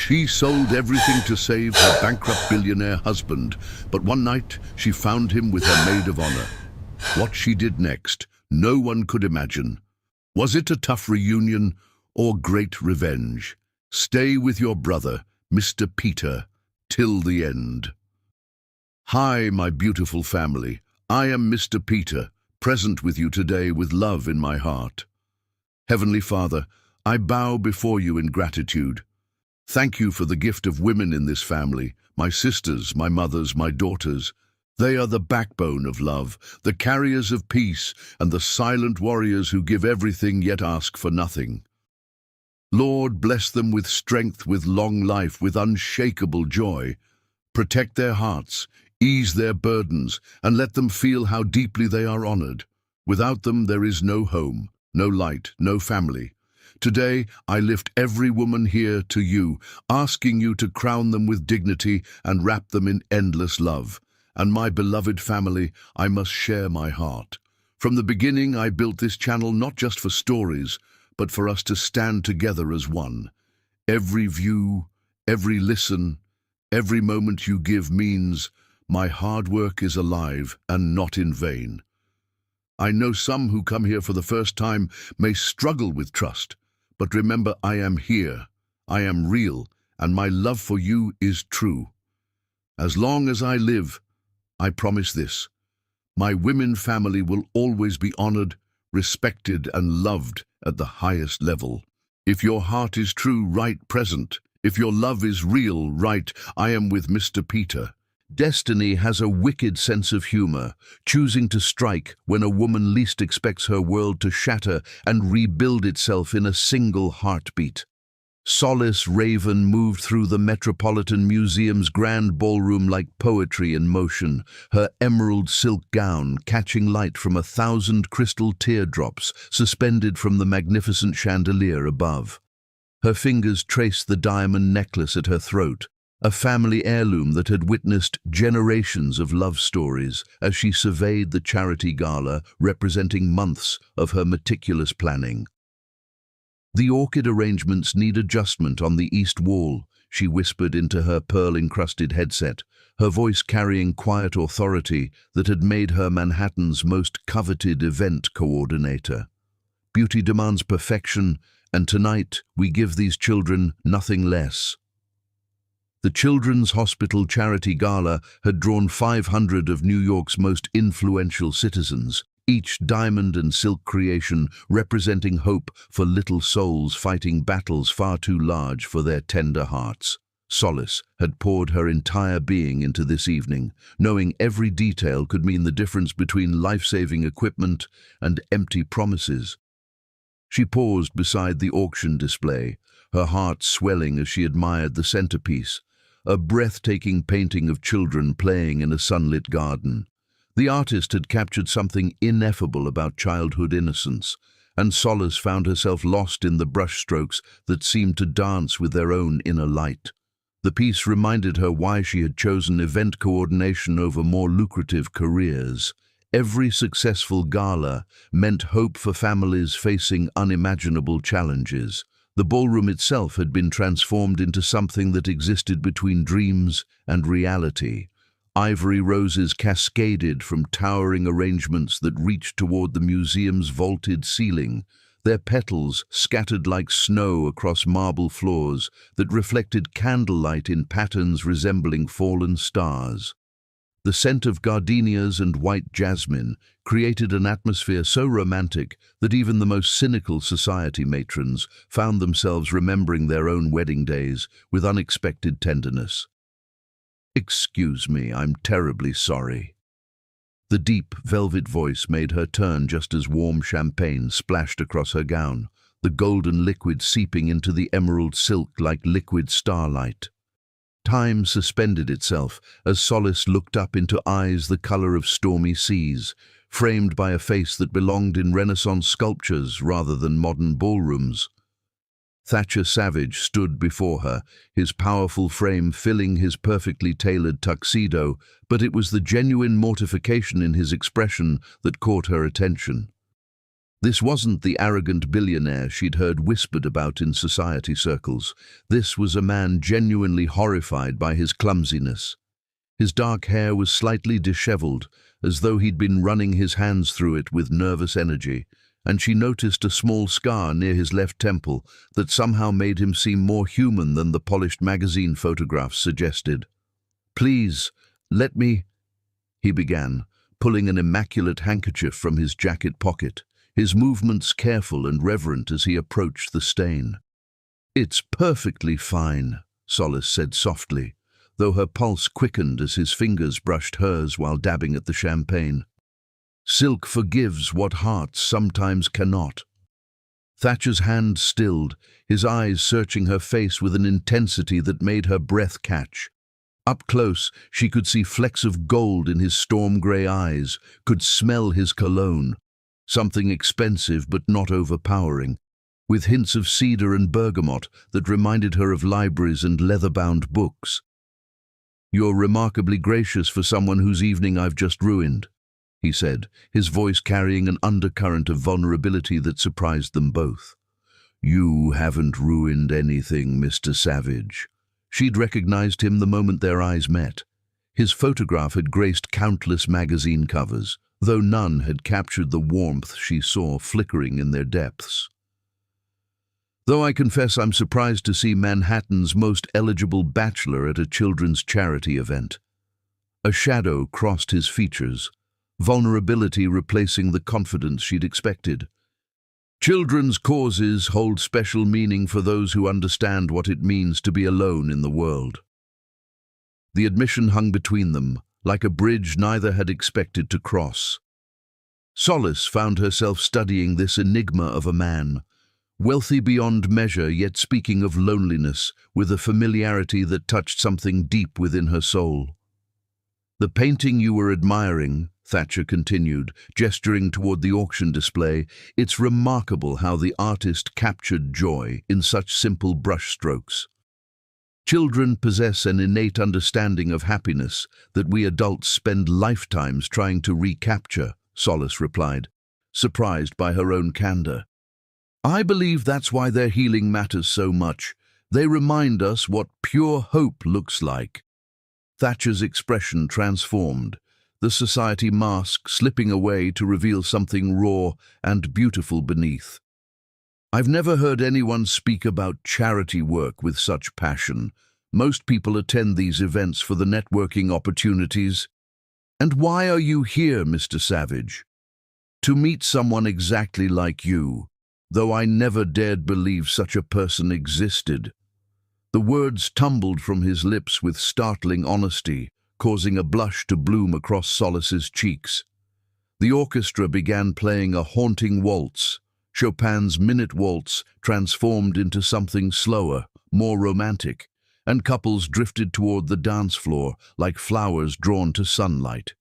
She sold everything to save her bankrupt billionaire husband, but one night she found him with her maid of honor. What she did next, no one could imagine. Was it a tough reunion or great revenge? Stay with your brother, Mr. Peter, till the end. Hi, my beautiful family. I am Mr. Peter, present with you today with love in my heart. Heavenly Father, I bow before you in gratitude. Thank you for the gift of women in this family, my sisters, my mothers, my daughters. They are the backbone of love, the carriers of peace, and the silent warriors who give everything yet ask for nothing. Lord, bless them with strength, with long life, with unshakable joy. Protect their hearts, ease their burdens, and let them feel how deeply they are honored. Without them, there is no home, no light, no family. Today, I lift every woman here to you, asking you to crown them with dignity and wrap them in endless love. And my beloved family, I must share my heart. From the beginning, I built this channel not just for stories, but for us to stand together as one. Every view, every listen, every moment you give means my hard work is alive and not in vain. I know some who come here for the first time may struggle with trust, but remember, I am here, I am real, and my love for you is true. As long as I live, I promise this: my women family will always be honored, respected, and loved at the highest level. If your heart is true, right present. If your love is real, right, I am with Mr. Peter. Destiny has a wicked sense of humor, choosing to strike when a woman least expects her world to shatter and rebuild itself in a single heartbeat. Solace Raven moved through the Metropolitan Museum's grand ballroom like poetry in motion, her emerald silk gown catching light from 1,000 crystal teardrops suspended from the magnificent chandelier above. Her fingers traced the diamond necklace at her throat, a family heirloom that had witnessed generations of love stories as she surveyed the charity gala representing months of her meticulous planning. The orchid arrangements need adjustment on the east wall, she whispered into her pearl-encrusted headset, her voice carrying quiet authority that had made her Manhattan's most coveted event coordinator. Beauty demands perfection, and tonight we give these children nothing less. The Children's Hospital Charity Gala had drawn 500 of New York's most influential citizens, each diamond and silk creation representing hope for little souls fighting battles far too large for their tender hearts. Solace had poured her entire being into this evening, knowing every detail could mean the difference between life-saving equipment and empty promises. She paused beside the auction display, her heart swelling as she admired the centerpiece, a breathtaking painting of children playing in a sunlit garden. The artist had captured something ineffable about childhood innocence, and Solace found herself lost in the brushstrokes that seemed to dance with their own inner light. The piece reminded her why she had chosen event coordination over more lucrative careers. Every successful gala meant hope for families facing unimaginable challenges. The ballroom itself had been transformed into something that existed between dreams and reality. Ivory roses cascaded from towering arrangements that reached toward the museum's vaulted ceiling, their petals scattered like snow across marble floors that reflected candlelight in patterns resembling fallen stars. The scent of gardenias and white jasmine created an atmosphere so romantic that even the most cynical society matrons found themselves remembering their own wedding days with unexpected tenderness. "Excuse me, I'm terribly sorry." The deep, velvet voice made her turn just as warm champagne splashed across her gown, the golden liquid seeping into the emerald silk like liquid starlight. Time suspended itself as Solace looked up into eyes the color of stormy seas, framed by a face that belonged in Renaissance sculptures rather than modern ballrooms. Thatcher Savage stood before her, his powerful frame filling his perfectly tailored tuxedo, but it was the genuine mortification in his expression that caught her attention. This wasn't the arrogant billionaire she'd heard whispered about in society circles. This was a man genuinely horrified by his clumsiness. His dark hair was slightly disheveled, as though he'd been running his hands through it with nervous energy, and she noticed a small scar near his left temple that somehow made him seem more human than the polished magazine photographs suggested. "Please, let me," he began, pulling an immaculate handkerchief from his jacket pocket, his movements careful and reverent as he approached the stain. "It's perfectly fine," Solace said softly, though her pulse quickened as his fingers brushed hers while dabbing at the champagne. "Silk forgives what hearts sometimes cannot." Thatcher's hand stilled, his eyes searching her face with an intensity that made her breath catch. Up close, she could see flecks of gold in his storm-grey eyes, could smell his cologne, something expensive but not overpowering, with hints of cedar and bergamot that reminded her of libraries and leather-bound books. "You're remarkably gracious for someone whose evening I've just ruined," he said, his voice carrying an undercurrent of vulnerability that surprised them both. "You haven't ruined anything, Mr. Savage." She'd recognized him the moment their eyes met. His photograph had graced countless magazine covers, though none had captured the warmth she saw flickering in their depths. "Though I confess I'm surprised to see Manhattan's most eligible bachelor at a children's charity event." A shadow crossed his features, vulnerability replacing the confidence she'd expected. "Children's causes hold special meaning for those who understand what it means to be alone in the world." The admission hung between them, like a bridge neither had expected to cross. Solace found herself studying this enigma of a man, wealthy beyond measure yet speaking of loneliness with a familiarity that touched something deep within her soul. "The painting you were admiring," Thatcher continued, gesturing toward the auction display, "it's remarkable how the artist captured joy in such simple brushstrokes. Children possess an innate understanding of happiness that we adults spend lifetimes trying to recapture," Solace replied, surprised by her own candor. "I believe that's why their healing matters so much. They remind us what pure hope looks like." Thatcher's expression transformed, the society mask slipping away to reveal something raw and beautiful beneath. "I've never heard anyone speak about charity work with such passion. Most people attend these events for the networking opportunities. And why are you here, Mr. Savage? To meet someone exactly like you, though I never dared believe such a person existed." The words tumbled from his lips with startling honesty, causing a blush to bloom across Solace's cheeks. The orchestra began playing a haunting waltz, Chopin's Minute Waltz transformed into something slower, more romantic, and couples drifted toward the dance floor like flowers drawn to sunlight.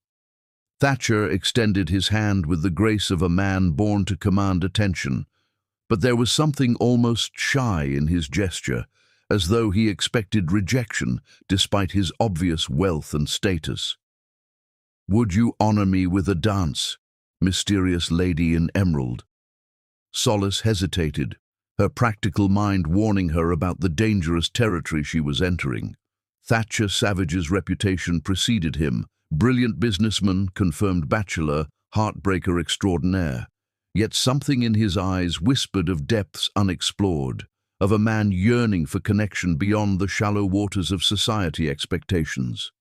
Thatcher extended his hand with the grace of a man born to command attention, but there was something almost shy in his gesture, as though he expected rejection despite his obvious wealth and status. "Would you honor me with a dance, mysterious lady in emerald?" Solace hesitated, her practical mind warning her about the dangerous territory she was entering. Thatcher Savage's reputation preceded him, brilliant businessman, confirmed bachelor, heartbreaker extraordinaire. Yet something in his eyes whispered of depths unexplored, of a man yearning for connection beyond the shallow waters of society expectations.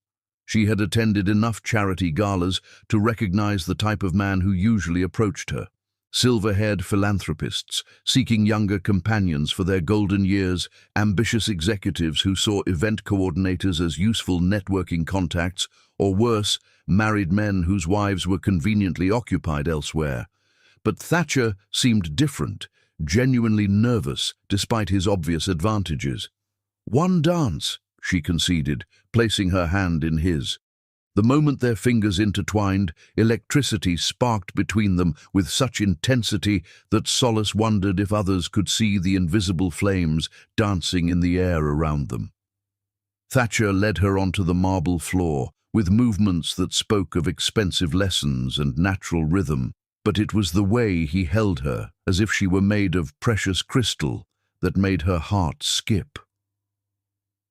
She had attended enough charity galas to recognize the type of man who usually approached her. Silver-haired philanthropists, seeking younger companions for their golden years, ambitious executives who saw event coordinators as useful networking contacts, or worse, married men whose wives were conveniently occupied elsewhere. But Thatcher seemed different, genuinely nervous despite his obvious advantages. "One dance," she conceded, placing her hand in his. The moment their fingers intertwined, electricity sparked between them with such intensity that Solace wondered if others could see the invisible flames dancing in the air around them. Thatcher led her onto the marble floor, with movements that spoke of expensive lessons and natural rhythm. but it was the way he held her, as if she were made of precious crystal, that made her heart skip.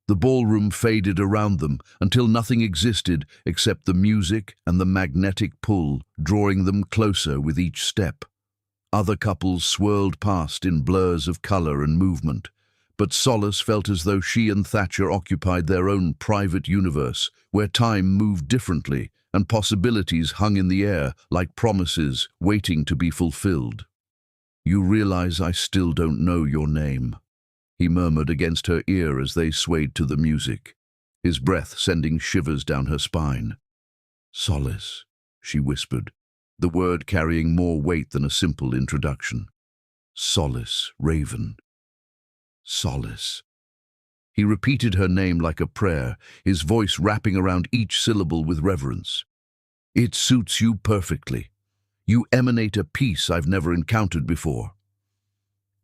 The ballroom faded around them until nothing existed except the music and the magnetic pull, drawing them closer with each step. Other couples swirled past in blurs of color and movement, but Solace felt as though she and Thatcher occupied their own private universe, where time moved differently and possibilities hung in the air like promises waiting to be fulfilled. "You realize I still don't know your name," he murmured against her ear as they swayed to the music, his breath sending shivers down her spine. "Solace," she whispered, the word carrying more weight than a simple introduction. "Solace, Raven. Solace." He repeated her name like a prayer, his voice wrapping around each syllable with reverence. "It suits you perfectly. You emanate a peace I've never encountered before."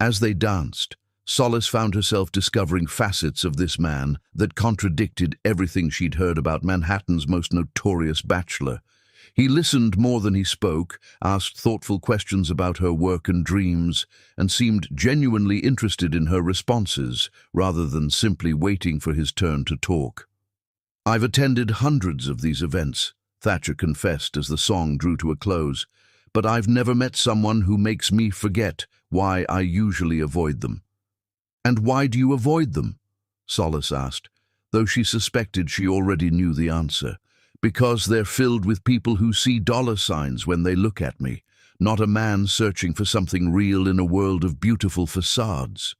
As they danced, Solace found herself discovering facets of this man that contradicted everything she'd heard about Manhattan's most notorious bachelor. He listened more than he spoke, asked thoughtful questions about her work and dreams, and seemed genuinely interested in her responses, rather than simply waiting for his turn to talk. "I've attended hundreds of these events," Thatcher confessed as the song drew to a close, "but I've never met someone who makes me forget why I usually avoid them." "And why do you avoid them?" Solace asked, though she suspected she already knew the answer. "Because they're filled with people who see dollar signs when they look at me, not a man searching for something real in a world of beautiful facades."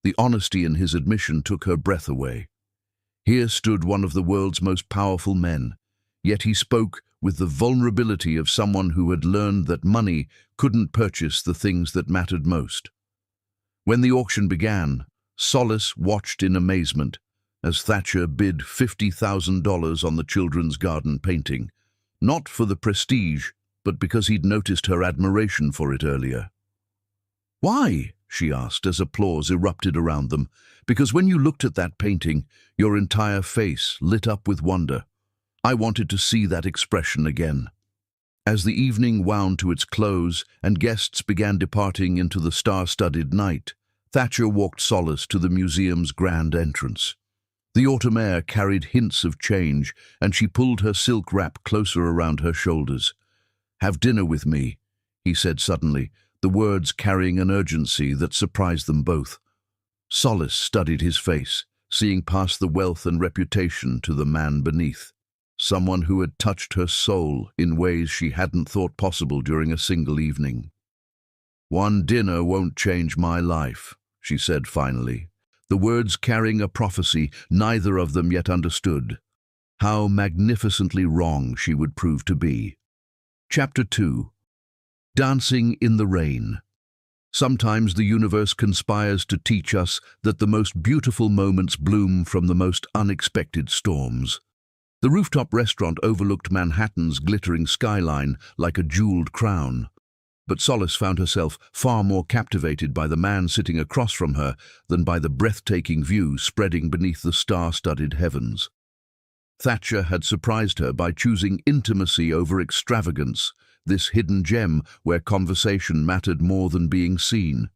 The honesty in his admission took her breath away. Here stood one of the world's most powerful men, yet he spoke with the vulnerability of someone who had learned that money couldn't purchase the things that mattered most. When the auction began, Solace watched in amazement as Thatcher bid $50,000 on the children's garden painting, not for the prestige, but because he'd noticed her admiration for it earlier. "Why?" she asked as applause erupted around them. "Because when you looked at that painting, your entire face lit up with wonder. I wanted to see that expression again." As the evening wound to its close and guests began departing into the star-studded night, Thatcher walked Solace to the museum's grand entrance. The autumn air carried hints of change, and she pulled her silk wrap closer around her shoulders. "Have dinner with me," he said suddenly, the words carrying an urgency that surprised them both. Solace studied his face, seeing past the wealth and reputation to the man beneath. Someone who had touched her soul in ways she hadn't thought possible during a single evening. "One dinner won't change my life," she said finally, the words carrying a prophecy neither of them yet understood. How magnificently wrong she would prove to be. Chapter 2. Dancing in the Rain. Sometimes the universe conspires to teach us that the most beautiful moments bloom from the most unexpected storms. The rooftop restaurant overlooked Manhattan's glittering skyline like a jeweled crown. But Solace found herself far more captivated by the man sitting across from her than by the breathtaking view spreading beneath the star-studded heavens. Thatcher had surprised her by choosing intimacy over extravagance, this hidden gem where conversation mattered more than being seen.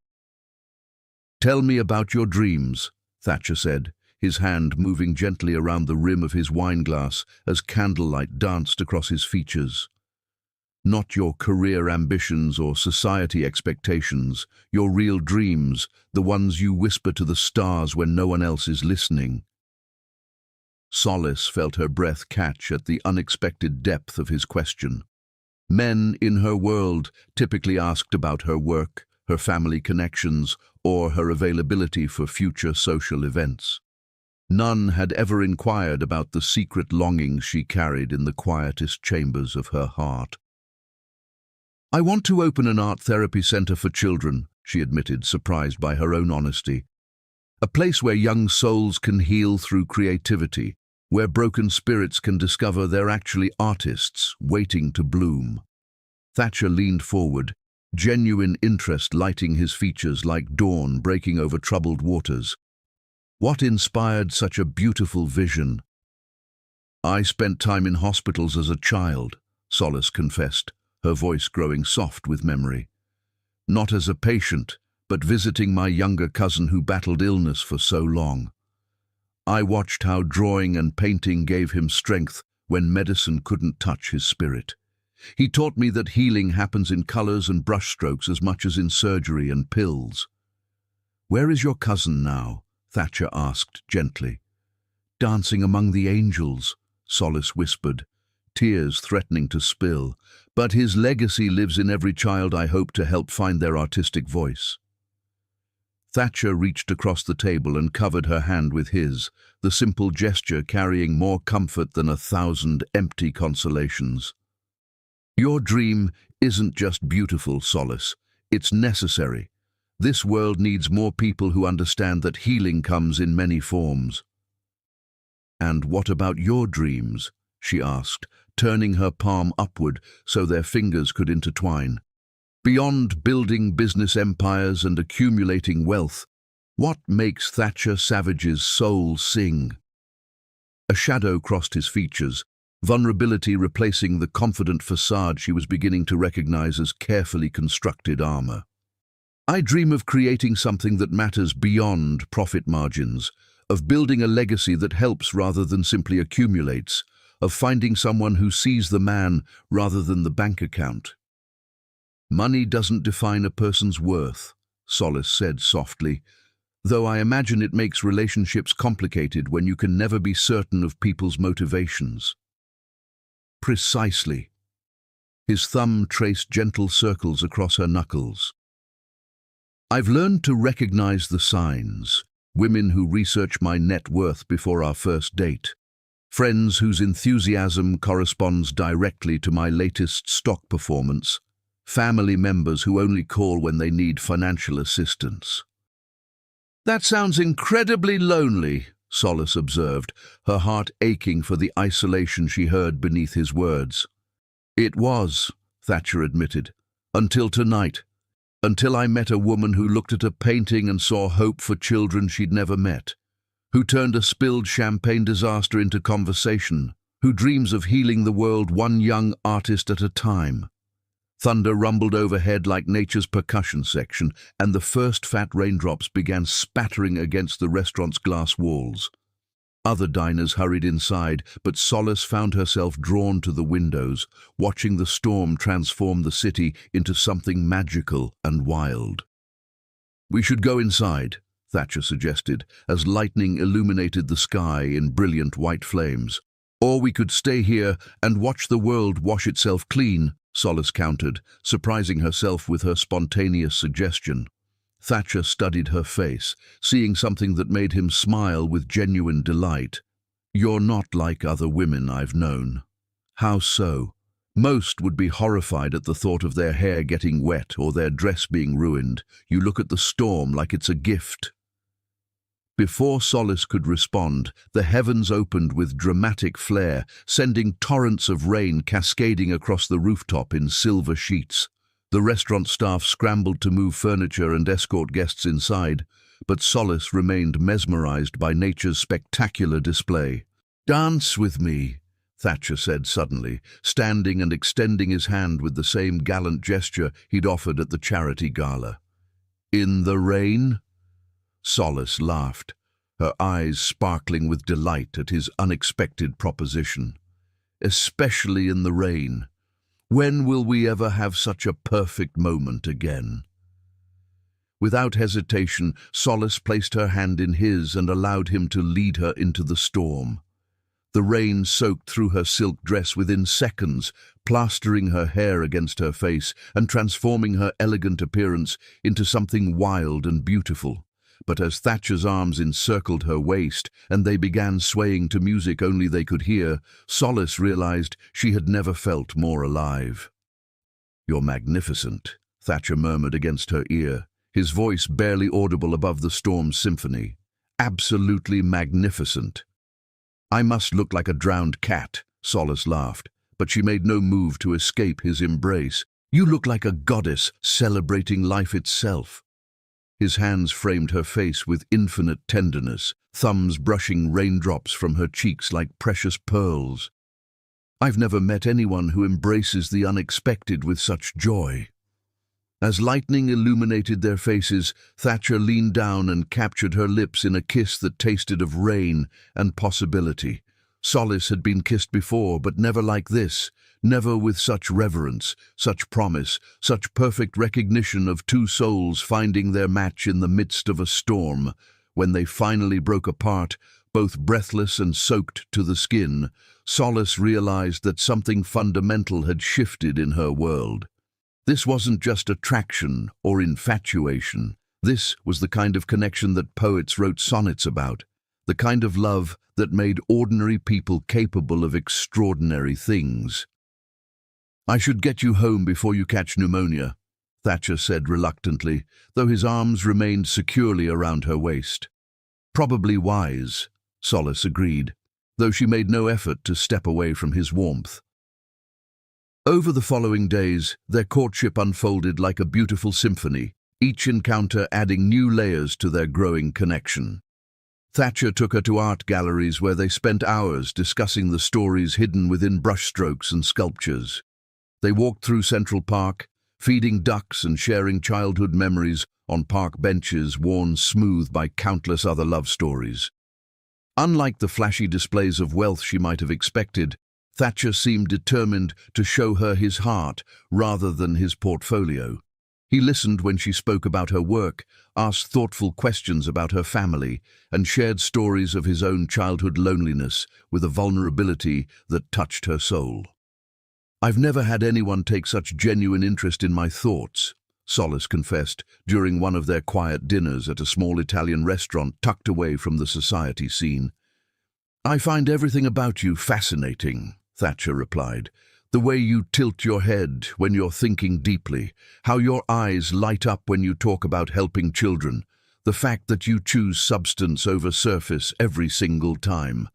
"Tell me about your dreams," Thatcher said, his hand moving gently around the rim of his wineglass as candlelight danced across his features. "Not your career ambitions or society expectations, your real dreams, the ones you whisper to the stars when no one else is listening." Solace felt her breath catch at the unexpected depth of his question. Men in her world typically asked about her work, her family connections, or her availability for future social events. None had ever inquired about the secret longings she carried in the quietest chambers of her heart. "I want to open an art therapy center for children," she admitted, surprised by her own honesty. "A place where young souls can heal through creativity, where broken spirits can discover they're actually artists waiting to bloom." Thatcher leaned forward, genuine interest lighting his features like dawn breaking over troubled waters. "What inspired such a beautiful vision?" "I spent time in hospitals as a child," Solace confessed, her voice growing soft with memory. Not as a patient, but visiting my younger cousin who battled illness for so long. I watched how drawing and painting gave him strength when medicine couldn't touch his spirit. He taught me that healing happens in colors and brushstrokes as much as in surgery and pills. "Where is your cousin now?" Thatcher asked gently. "Dancing among the angels," Solace whispered, tears threatening to spill. "But his legacy lives in every child I hope to help find their artistic voice." Thatcher reached across the table and covered her hand with his, the simple gesture carrying more comfort than 1,000 empty consolations. "Your dream isn't just beautiful, Solace. It's necessary. This world needs more people who understand that healing comes in many forms." "And what about your dreams?" she asked, turning her palm upward so their fingers could intertwine. "Beyond building business empires and accumulating wealth, what makes Thatcher Savage's soul sing?" A shadow crossed his features, vulnerability replacing the confident facade she was beginning to recognize as carefully constructed armor. "I dream of creating something that matters beyond profit margins, of building a legacy that helps rather than simply accumulates, of finding someone who sees the man rather than the bank account." "Money doesn't define a person's worth," Solace said softly, "though I imagine it makes relationships complicated when you can never be certain of people's motivations." "Precisely." His thumb traced gentle circles across her knuckles. "I've learned to recognize the signs, women who research my net worth before our first date, friends whose enthusiasm corresponds directly to my latest stock performance, family members who only call when they need financial assistance." "That sounds incredibly lonely," Solace observed, her heart aching for the isolation she heard beneath his words. "It was," Thatcher admitted, "until tonight, until I met a woman who looked at a painting and saw hope for children she'd never met, who turned a spilled champagne disaster into conversation, who dreams of healing the world one young artist at a time." Thunder rumbled overhead like nature's percussion section, and the first fat raindrops began spattering against the restaurant's glass walls. Other diners hurried inside, but Solace found herself drawn to the windows, watching the storm transform the city into something magical and wild. "We should go inside," Thatcher suggested, as lightning illuminated the sky in brilliant white flames. "Or we could stay here and watch the world wash itself clean," Solace countered, surprising herself with her spontaneous suggestion. Thatcher studied her face, seeing something that made him smile with genuine delight. "You're not like other women I've known." "How so?" "Most would be horrified at the thought of their hair getting wet or their dress being ruined. You look at the storm like it's a gift." Before Solace could respond, the heavens opened with dramatic flair, sending torrents of rain cascading across the rooftop in silver sheets. The restaurant staff scrambled to move furniture and escort guests inside, but Solace remained mesmerized by nature's spectacular display. "Dance with me," Thatcher said suddenly, standing and extending his hand with the same gallant gesture he'd offered at the charity gala. "In the rain?" Solace laughed, her eyes sparkling with delight at his unexpected proposition. "Especially in the rain. When will we ever have such a perfect moment again?" Without hesitation, Solace placed her hand in his and allowed him to lead her into the storm. The rain soaked through her silk dress within seconds, plastering her hair against her face and transforming her elegant appearance into something wild and beautiful. But as Thatcher's arms encircled her waist and they began swaying to music only they could hear, Solace realized she had never felt more alive. "You're magnificent," Thatcher murmured against her ear, his voice barely audible above the storm's symphony. "Absolutely magnificent." "I must look like a drowned cat," Solace laughed, but she made no move to escape his embrace. "You look like a goddess celebrating life itself." His hands framed her face with infinite tenderness, thumbs brushing raindrops from her cheeks like precious pearls. I've never met anyone who embraces the unexpected with such joy." As lightning illuminated their faces, Thatcher leaned down and captured her lips in a kiss that tasted of rain and possibility. Solace had been kissed before, but never like this, never with such reverence, such promise, such perfect recognition of two souls finding their match in the midst of a storm. When they finally broke apart, both breathless and soaked to the skin, Solace realized that something fundamental had shifted in her world. This wasn't just attraction or infatuation. This was the kind of connection that poets wrote sonnets about, the kind of love that made ordinary people capable of extraordinary things. "I should get you home before you catch pneumonia," Thatcher said reluctantly, though his arms remained securely around her waist. "Probably wise," Solace agreed, though she made no effort to step away from his warmth. Over the following days, their courtship unfolded like a beautiful symphony, each encounter adding new layers to their growing connection. Thatcher took her to art galleries where they spent hours discussing the stories hidden within brushstrokes and sculptures. They walked through Central Park, feeding ducks and sharing childhood memories on park benches worn smooth by countless other love stories. Unlike the flashy displays of wealth she might have expected, Thatcher seemed determined to show her his heart rather than his portfolio. He listened when she spoke about her work, asked thoughtful questions about her family, and shared stories of his own childhood loneliness with a vulnerability that touched her soul. "I've never had anyone take such genuine interest in my thoughts," Solace confessed during one of their quiet dinners at a small Italian restaurant tucked away from the society scene. "I find everything about you fascinating," Thatcher replied. "The way you tilt your head when you're thinking deeply, how your eyes light up when you talk about helping children, the fact that you choose substance over surface every single time.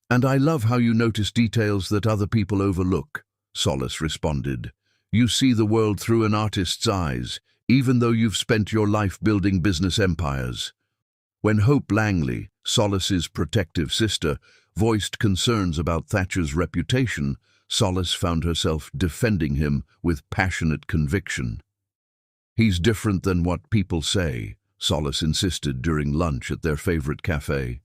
And I love how you notice details that other people overlook," Solace responded. "You see the world through an artist's eyes, even though you've spent your life building business empires." When Hope Langley, Solace's protective sister, voiced concerns about Thatcher's reputation, Solace found herself defending him with passionate conviction. "He's different than what people say," Solace insisted during lunch at their favorite cafe.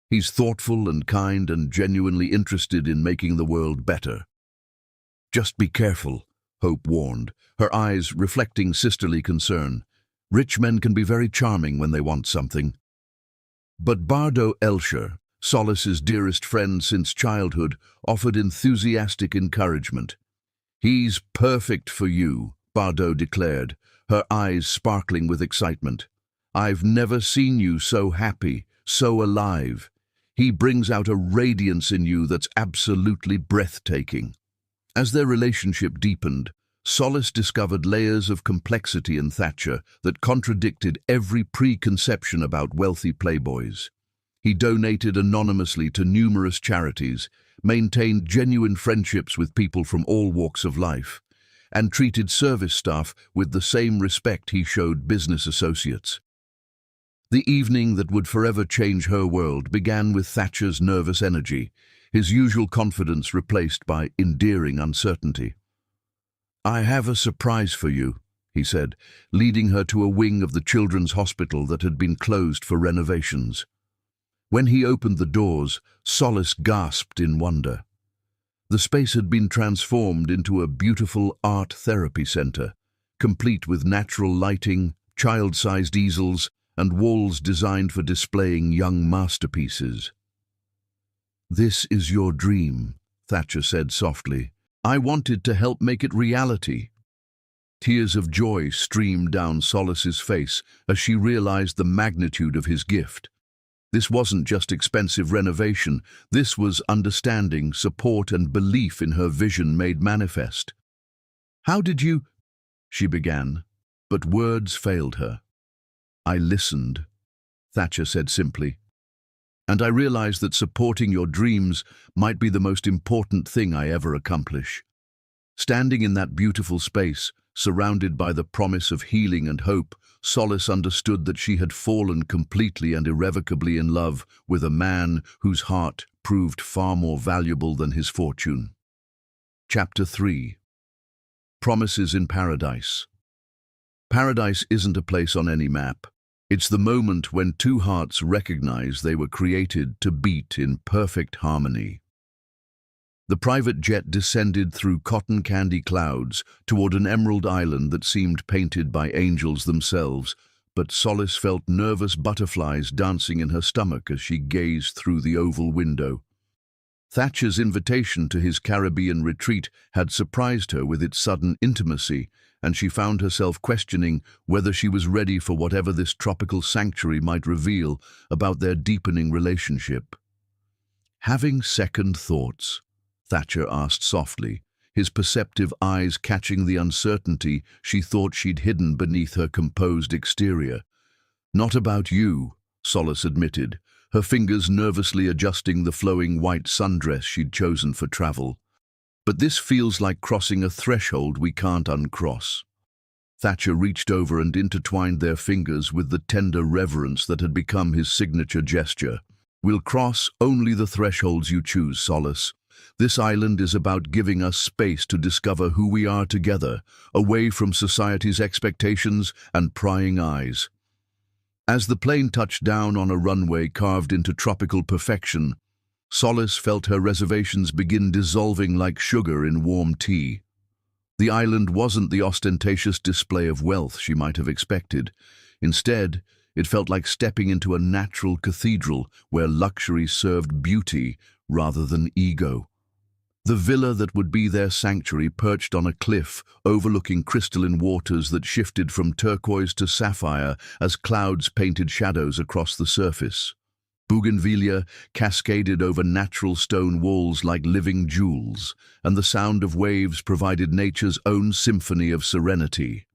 "He's thoughtful and kind and genuinely interested in making the world better." "Just be careful," Hope warned, her eyes reflecting sisterly concern. "Rich men can be very charming when they want something." But Bardo Elsher, Solace's dearest friend since childhood, offered enthusiastic encouragement. "He's perfect for you," Bardo declared, her eyes sparkling with excitement. "I've never seen you so happy, so alive. He brings out a radiance in you that's absolutely breathtaking." As their relationship deepened, Solace discovered layers of complexity in Thatcher that contradicted every preconception about wealthy playboys. He donated anonymously to numerous charities, maintained genuine friendships with people from all walks of life, and treated service staff with the same respect he showed business associates. The evening that would forever change her world began with Thatcher's nervous energy, his usual confidence replaced by endearing uncertainty. "I have a surprise for you," he said, leading her to a wing of the children's hospital that had been closed for renovations. When he opened the doors, Solace gasped in wonder. The space had been transformed into a beautiful art therapy center, complete with natural lighting, child-sized easels, and walls designed for displaying young masterpieces. "This is your dream," Thatcher said softly. "I wanted to help make it reality." Tears of joy streamed down Solace's face as she realized the magnitude of his gift. This wasn't just expensive renovation, this was understanding, support, and belief in her vision made manifest. "How did you—" she began, but words failed her. "I listened," Thatcher said simply. "And I realized that supporting your dreams might be the most important thing I ever accomplish." Standing in that beautiful space, surrounded by the promise of healing and hope, Solace understood that she had fallen completely and irrevocably in love with a man whose heart proved far more valuable than his fortune. Chapter 3. Promises in Paradise. Paradise isn't a place on any map. It's the moment when two hearts recognize they were created to beat in perfect harmony. The private jet descended through cotton candy clouds toward an emerald island that seemed painted by angels themselves, but Solace felt nervous butterflies dancing in her stomach as she gazed through the oval window. Thatcher's invitation to his Caribbean retreat had surprised her with its sudden intimacy, and she found herself questioning whether she was ready for whatever this tropical sanctuary might reveal about their deepening relationship. "Having second thoughts?" Thatcher asked softly, his perceptive eyes catching the uncertainty she thought she'd hidden beneath her composed exterior. "Not about you," Solace admitted, her fingers nervously adjusting the flowing white sundress she'd chosen for travel. "But this feels like crossing a threshold we can't uncross." Thatcher reached over and intertwined their fingers with the tender reverence that had become his signature gesture. "We'll cross only the thresholds you choose, Solace. This island is about giving us space to discover who we are together, away from society's expectations and prying eyes." As the plane touched down on a runway carved into tropical perfection, Solace felt her reservations begin dissolving like sugar in warm tea. The island wasn't the ostentatious display of wealth she might have expected. Instead, it felt like stepping into a natural cathedral where luxury served beauty rather than ego. The villa that would be their sanctuary perched on a cliff overlooking crystalline waters that shifted from turquoise to sapphire as clouds painted shadows across the surface. Bougainvillea cascaded over natural stone walls like living jewels, and the sound of waves provided nature's own symphony of serenity.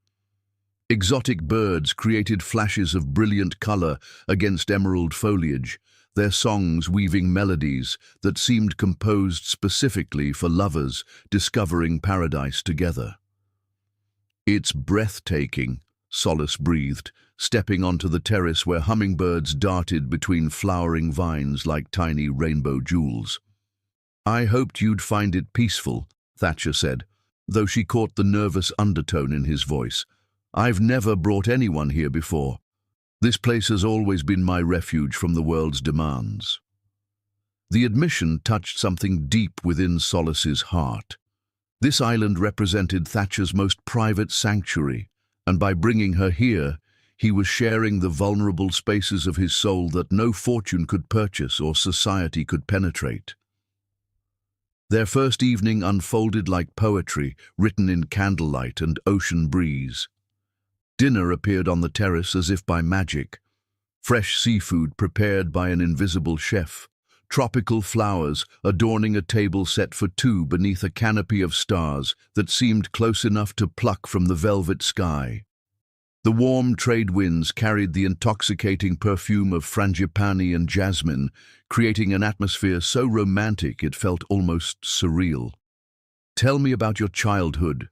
Exotic birds created flashes of brilliant color against emerald foliage, their songs weaving melodies that seemed composed specifically for lovers discovering paradise together. "It's breathtaking," Solace breathed, stepping onto the terrace where hummingbirds darted between flowering vines like tiny rainbow jewels. "I hoped you'd find it peaceful," Thatcher said, though she caught the nervous undertone in his voice. "I've never brought anyone here before. This place has always been my refuge from the world's demands." The admission touched something deep within Solace's heart. This island represented Thatcher's most private sanctuary, and by bringing her here, he was sharing the vulnerable spaces of his soul that no fortune could purchase or society could penetrate. Their first evening unfolded like poetry, written in candlelight and ocean breeze. Dinner appeared on the terrace as if by magic. Fresh seafood prepared by an invisible chef. Tropical flowers adorning a table set for two beneath a canopy of stars that seemed close enough to pluck from the velvet sky. The warm trade winds carried the intoxicating perfume of frangipani and jasmine, creating an atmosphere so romantic it felt almost surreal. "Tell me about your childhood,"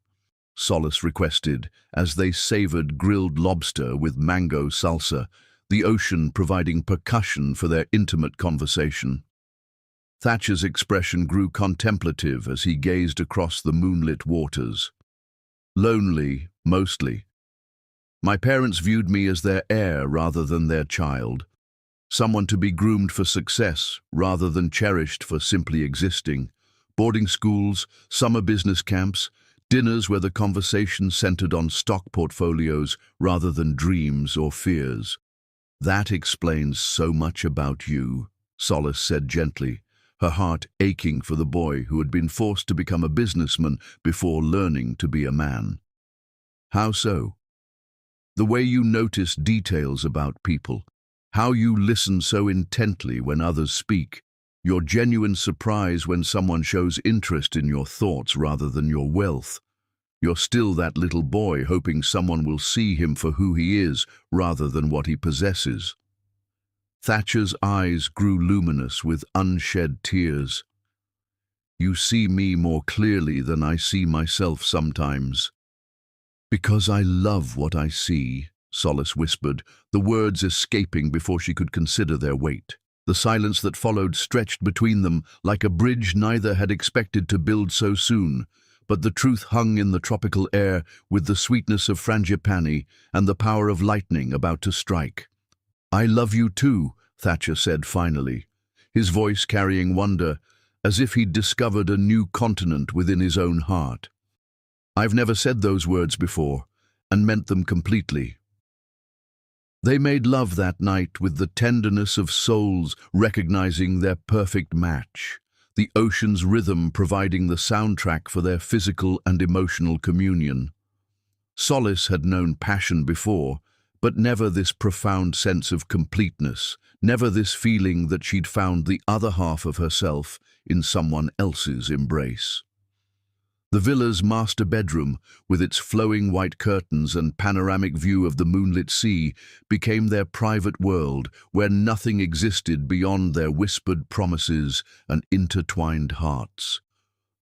Solace requested, as they savored grilled lobster with mango salsa, the ocean providing percussion for their intimate conversation. Thatcher's expression grew contemplative as he gazed across the moonlit waters. "Lonely, mostly. My parents viewed me as their heir rather than their child, someone to be groomed for success rather than cherished for simply existing. Boarding schools, summer business camps, dinners where the conversation centered on stock portfolios rather than dreams or fears." "That explains so much about you," Solace said gently, her heart aching for the boy who had been forced to become a businessman before learning to be a man. "How so?" "The way you notice details about people, how you listen so intently when others speak, your genuine surprise when someone shows interest in your thoughts rather than your wealth. You're still that little boy hoping someone will see him for who he is rather than what he possesses." Thatcher's eyes grew luminous with unshed tears. "You see me more clearly than I see myself sometimes." "Because I love what I see," Solace whispered, the words escaping before she could consider their weight. The silence that followed stretched between them like a bridge neither had expected to build so soon, but the truth hung in the tropical air with the sweetness of frangipani and the power of lightning about to strike. "I love you too," Thatcher said finally, his voice carrying wonder, as if he'd discovered a new continent within his own heart. "I've never said those words before, and meant them completely." They made love that night with the tenderness of souls recognizing their perfect match, the ocean's rhythm providing the soundtrack for their physical and emotional communion. Solace had known passion before, but never this profound sense of completeness, never this feeling that she'd found the other half of herself in someone else's embrace. The villa's master bedroom, with its flowing white curtains and panoramic view of the moonlit sea, became their private world where nothing existed beyond their whispered promises and intertwined hearts.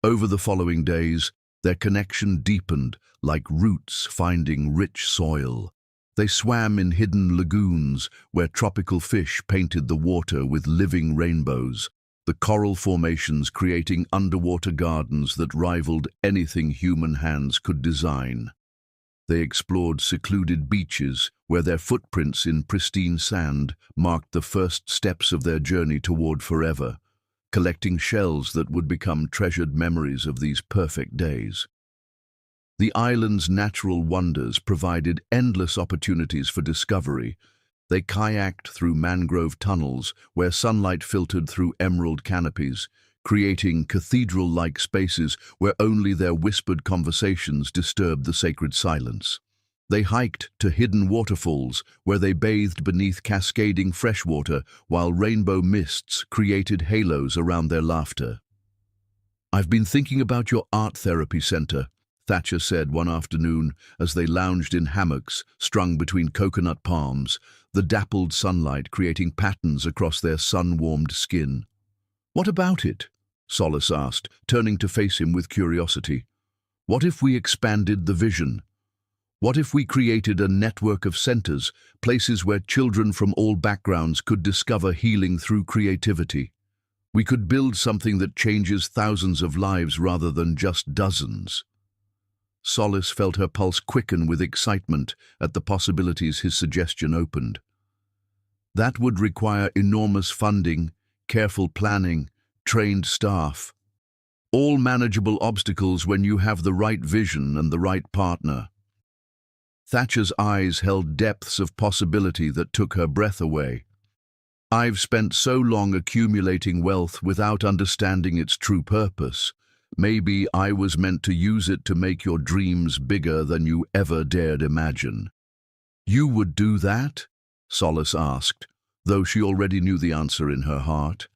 Over the following days, their connection deepened like roots finding rich soil. They swam in hidden lagoons where tropical fish painted the water with living rainbows, the coral formations creating underwater gardens that rivaled anything human hands could design. They explored secluded beaches where their footprints in pristine sand marked the first steps of their journey toward forever, collecting shells that would become treasured memories of these perfect days. The island's natural wonders provided endless opportunities for discovery. They kayaked through mangrove tunnels where sunlight filtered through emerald canopies, creating cathedral-like spaces where only their whispered conversations disturbed the sacred silence. They hiked to hidden waterfalls where they bathed beneath cascading freshwater while rainbow mists created halos around their laughter. "I've been thinking about your art therapy center," Thatcher said one afternoon as they lounged in hammocks strung between coconut palms, the dappled sunlight creating patterns across their sun-warmed skin. "What about it?" Solace asked, turning to face him with curiosity. "What if we expanded the vision? What if we created a network of centers, places where children from all backgrounds could discover healing through creativity? We could build something that changes thousands of lives rather than just dozens." Solace felt her pulse quicken with excitement at the possibilities his suggestion opened. That would require enormous funding, careful planning, trained staff. All manageable obstacles when you have the right vision and the right partner. Thatcher's eyes held depths of possibility that took her breath away. "I've spent so long accumulating wealth without understanding its true purpose. Maybe I was meant to use it to make your dreams bigger than you ever dared imagine." "You would do that?" Solace asked, though she already knew the answer in her heart.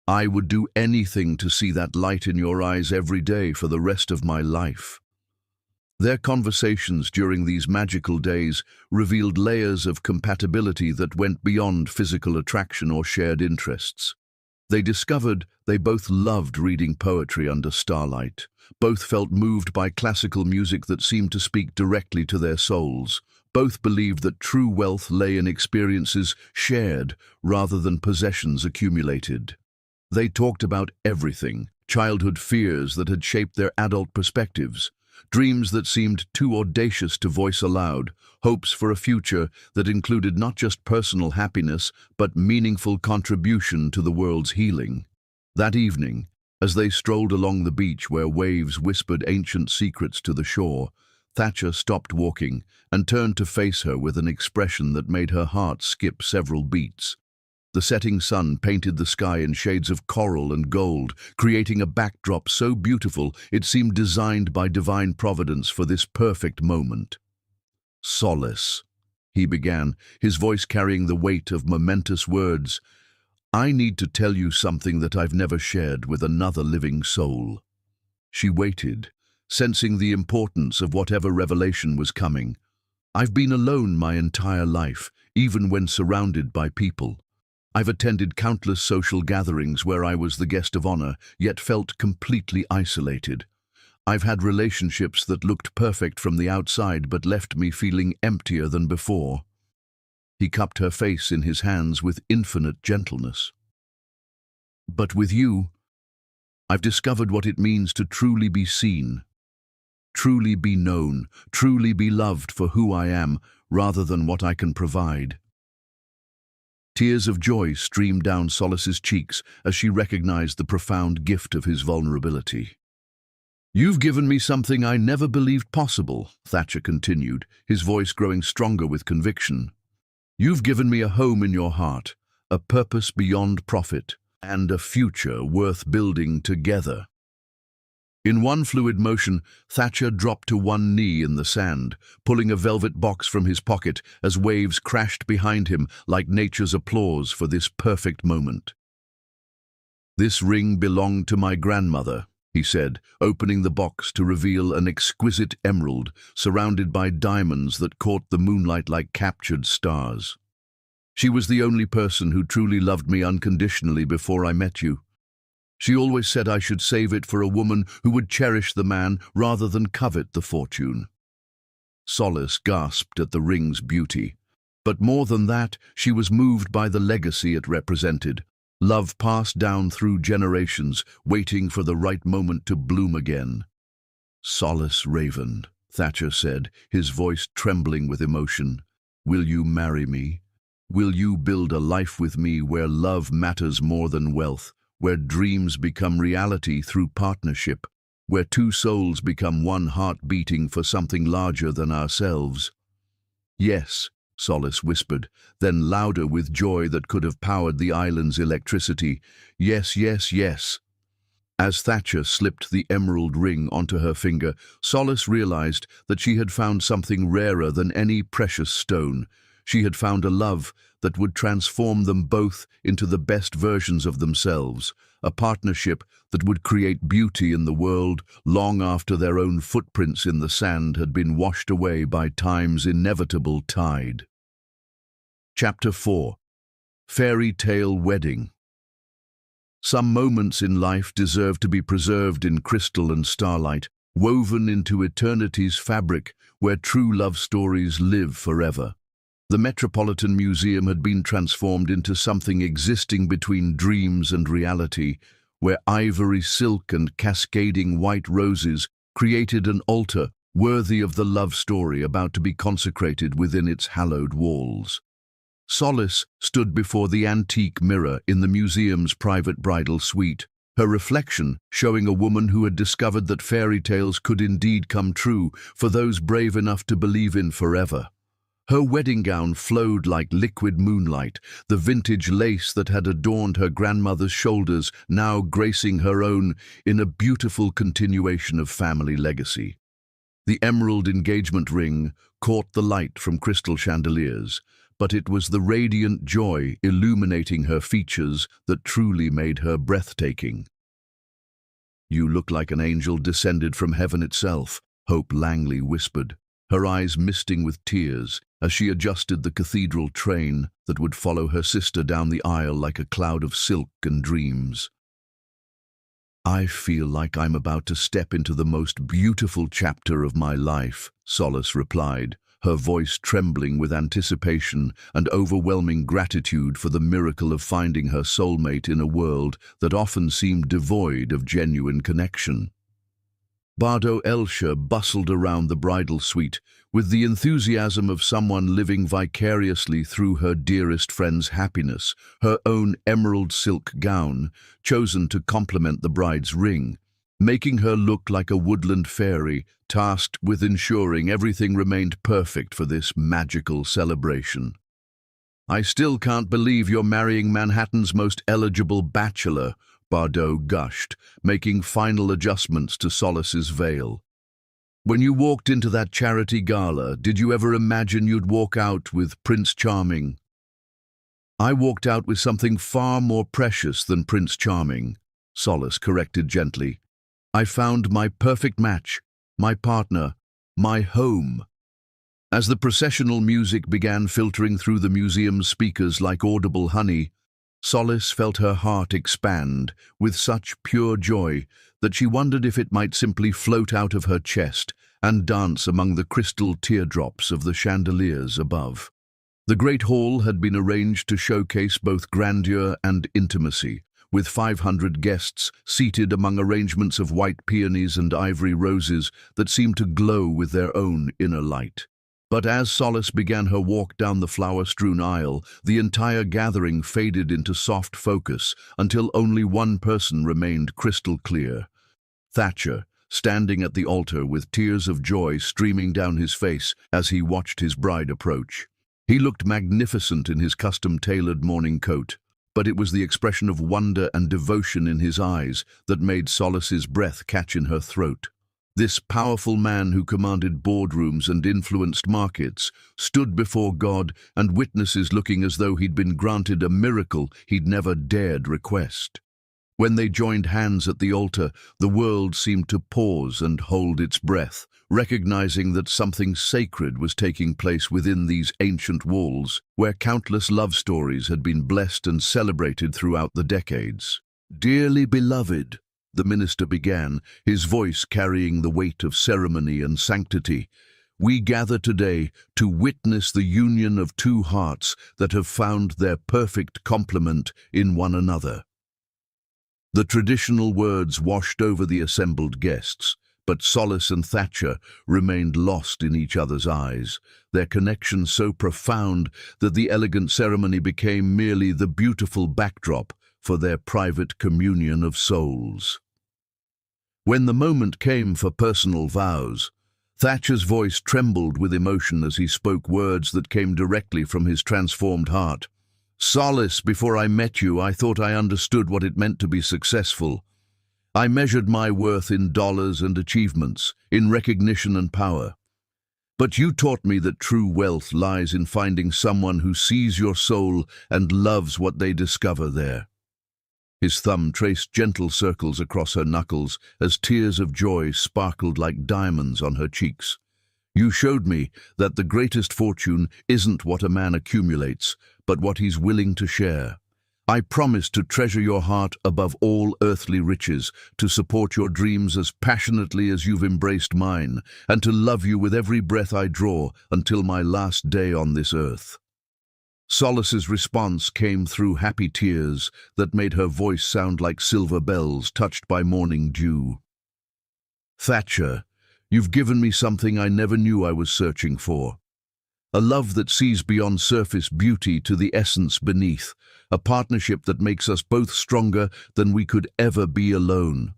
"I would do anything to see that light in your eyes every day for the rest of my life." Their conversations during these magical days revealed layers of compatibility that went beyond physical attraction or shared interests. They discovered they both loved reading poetry under starlight. Both felt moved by classical music that seemed to speak directly to their souls. Both believed that true wealth lay in experiences shared rather than possessions accumulated. They talked about everything, childhood fears that had shaped their adult perspectives, dreams that seemed too audacious to voice aloud, hopes for a future that included not just personal happiness, but meaningful contribution to the world's healing. That evening, as they strolled along the beach where waves whispered ancient secrets to the shore, Thatcher stopped walking and turned to face her with an expression that made her heart skip several beats. The setting sun painted the sky in shades of coral and gold, creating a backdrop so beautiful it seemed designed by divine providence for this perfect moment. "Solace," he began, his voice carrying the weight of momentous words, "I need to tell you something that I've never shared with another living soul." She waited, sensing the importance of whatever revelation was coming. "I've been alone my entire life, even when surrounded by people. I've attended countless social gatherings where I was the guest of honor, yet felt completely isolated. I've had relationships that looked perfect from the outside but left me feeling emptier than before." He cupped her face in his hands with infinite gentleness. But with you, I've discovered what it means to truly be seen, truly be known, truly be loved for who I am rather than what I can provide. Tears of joy streamed down Solace's cheeks as she recognized the profound gift of his vulnerability. "You've given me something I never believed possible," Thatcher continued, his voice growing stronger with conviction. "You've given me a home in your heart, a purpose beyond profit, and a future worth building together." In one fluid motion, Thatcher dropped to one knee in the sand, pulling a velvet box from his pocket as waves crashed behind him like nature's applause for this perfect moment. "This ring belonged to my grandmother," he said, opening the box to reveal an exquisite emerald surrounded by diamonds that caught the moonlight like captured stars. "She was the only person who truly loved me unconditionally before I met you. She always said I should save it for a woman who would cherish the man rather than covet the fortune." Solace gasped at the ring's beauty. But more than that, she was moved by the legacy it represented. Love passed down through generations, waiting for the right moment to bloom again. "Solace Raven," Thatcher said, his voice trembling with emotion. "Will you marry me? Will you build a life with me where love matters more than wealth? Where dreams become reality through partnership, where two souls become one heart beating for something larger than ourselves?" "Yes," Solace whispered, then louder with joy that could have powered the island's electricity. "Yes, yes, yes." As Thatcher slipped the emerald ring onto her finger, Solace realized that she had found something rarer than any precious stone. She had found a love that would transform them both into the best versions of themselves, a partnership that would create beauty in the world long after their own footprints in the sand had been washed away by time's inevitable tide. Chapter 4. Fairy Tale Wedding. Some moments in life deserve to be preserved in crystal and starlight, woven into eternity's fabric where true love stories live forever. The Metropolitan Museum had been transformed into something existing between dreams and reality, where ivory silk and cascading white roses created an altar worthy of the love story about to be consecrated within its hallowed walls. Solace stood before the antique mirror in the museum's private bridal suite, her reflection showing a woman who had discovered that fairy tales could indeed come true for those brave enough to believe in forever. Her wedding gown flowed like liquid moonlight, the vintage lace that had adorned her grandmother's shoulders now gracing her own in a beautiful continuation of family legacy. The emerald engagement ring caught the light from crystal chandeliers, but it was the radiant joy illuminating her features that truly made her breathtaking. "You look like an angel descended from heaven itself," Hope Langley whispered, her eyes misting with tears as she adjusted the cathedral train that would follow her sister down the aisle like a cloud of silk and dreams. "I feel like I'm about to step into the most beautiful chapter of my life," Solace replied, her voice trembling with anticipation and overwhelming gratitude for the miracle of finding her soulmate in a world that often seemed devoid of genuine connection. Bardo Elsher bustled around the bridal suite with the enthusiasm of someone living vicariously through her dearest friend's happiness, her own emerald silk gown, chosen to complement the bride's ring, making her look like a woodland fairy, tasked with ensuring everything remained perfect for this magical celebration. "I still can't believe you're marrying Manhattan's most eligible bachelor," Bardo gushed, making final adjustments to Solace's veil. "When you walked into that charity gala, did you ever imagine you'd walk out with Prince Charming?" "I walked out with something far more precious than Prince Charming," Solace corrected gently. "I found my perfect match, my partner, my home." As the processional music began filtering through the museum's speakers like audible honey, Solace felt her heart expand with such pure joy that she wondered if it might simply float out of her chest and dance among the crystal teardrops of the chandeliers above. The great hall had been arranged to showcase both grandeur and intimacy, with 500 guests seated among arrangements of white peonies and ivory roses that seemed to glow with their own inner light. But as Solace began her walk down the flower-strewn aisle, the entire gathering faded into soft focus until only one person remained crystal clear. Thatcher, standing at the altar with tears of joy streaming down his face as he watched his bride approach. He looked magnificent in his custom-tailored morning coat, but it was the expression of wonder and devotion in his eyes that made Solace's breath catch in her throat. This powerful man who commanded boardrooms and influenced markets stood before God and witnesses looking as though he'd been granted a miracle he'd never dared request. When they joined hands at the altar, the world seemed to pause and hold its breath, recognizing that something sacred was taking place within these ancient walls, where countless love stories had been blessed and celebrated throughout the decades. "Dearly beloved," the minister began, his voice carrying the weight of ceremony and sanctity, "we gather today to witness the union of two hearts that have found their perfect complement in one another." The traditional words washed over the assembled guests, but Solace and Thatcher remained lost in each other's eyes, their connection so profound that the elegant ceremony became merely the beautiful backdrop for their private communion of souls. When the moment came for personal vows, Thatcher's voice trembled with emotion as he spoke words that came directly from his transformed heart. "Solace, before I met you, I thought I understood what it meant to be successful. I measured my worth in dollars and achievements, in recognition and power. But you taught me that true wealth lies in finding someone who sees your soul and loves what they discover there." His thumb traced gentle circles across her knuckles as tears of joy sparkled like diamonds on her cheeks. "You showed me that the greatest fortune isn't what a man accumulates, but what he's willing to share. I promise to treasure your heart above all earthly riches, to support your dreams as passionately as you've embraced mine, and to love you with every breath I draw until my last day on this earth." Solace's response came through happy tears that made her voice sound like silver bells touched by morning dew. "Thatcher, you've given me something I never knew I was searching for. A love that sees beyond surface beauty to the essence beneath, a partnership that makes us both stronger than we could ever be alone.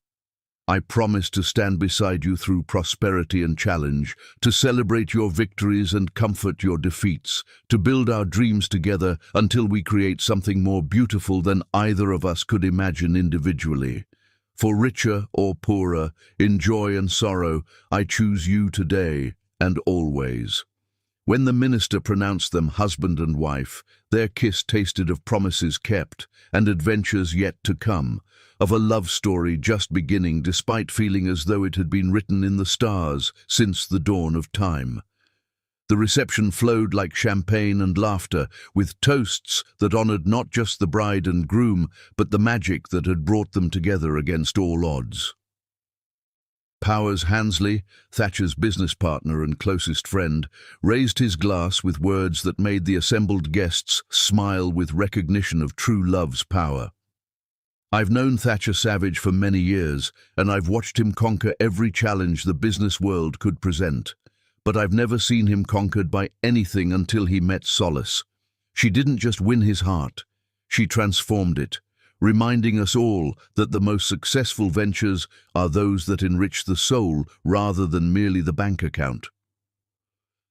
I promise to stand beside you through prosperity and challenge, to celebrate your victories and comfort your defeats, to build our dreams together until we create something more beautiful than either of us could imagine individually. For richer or poorer, in joy and sorrow, I choose you today and always." When the minister pronounced them husband and wife, their kiss tasted of promises kept and adventures yet to come, of a love story just beginning despite feeling as though it had been written in the stars since the dawn of time. The reception flowed like champagne and laughter, with toasts that honored not just the bride and groom, but the magic that had brought them together against all odds. Powers Hansley, Thatcher's business partner and closest friend, raised his glass with words that made the assembled guests smile with recognition of true love's power. "I've known Thatcher Savage for many years, and I've watched him conquer every challenge the business world could present. But I've never seen him conquered by anything until he met Solace. She didn't just win his heart, she transformed it, reminding us all that the most successful ventures are those that enrich the soul rather than merely the bank account."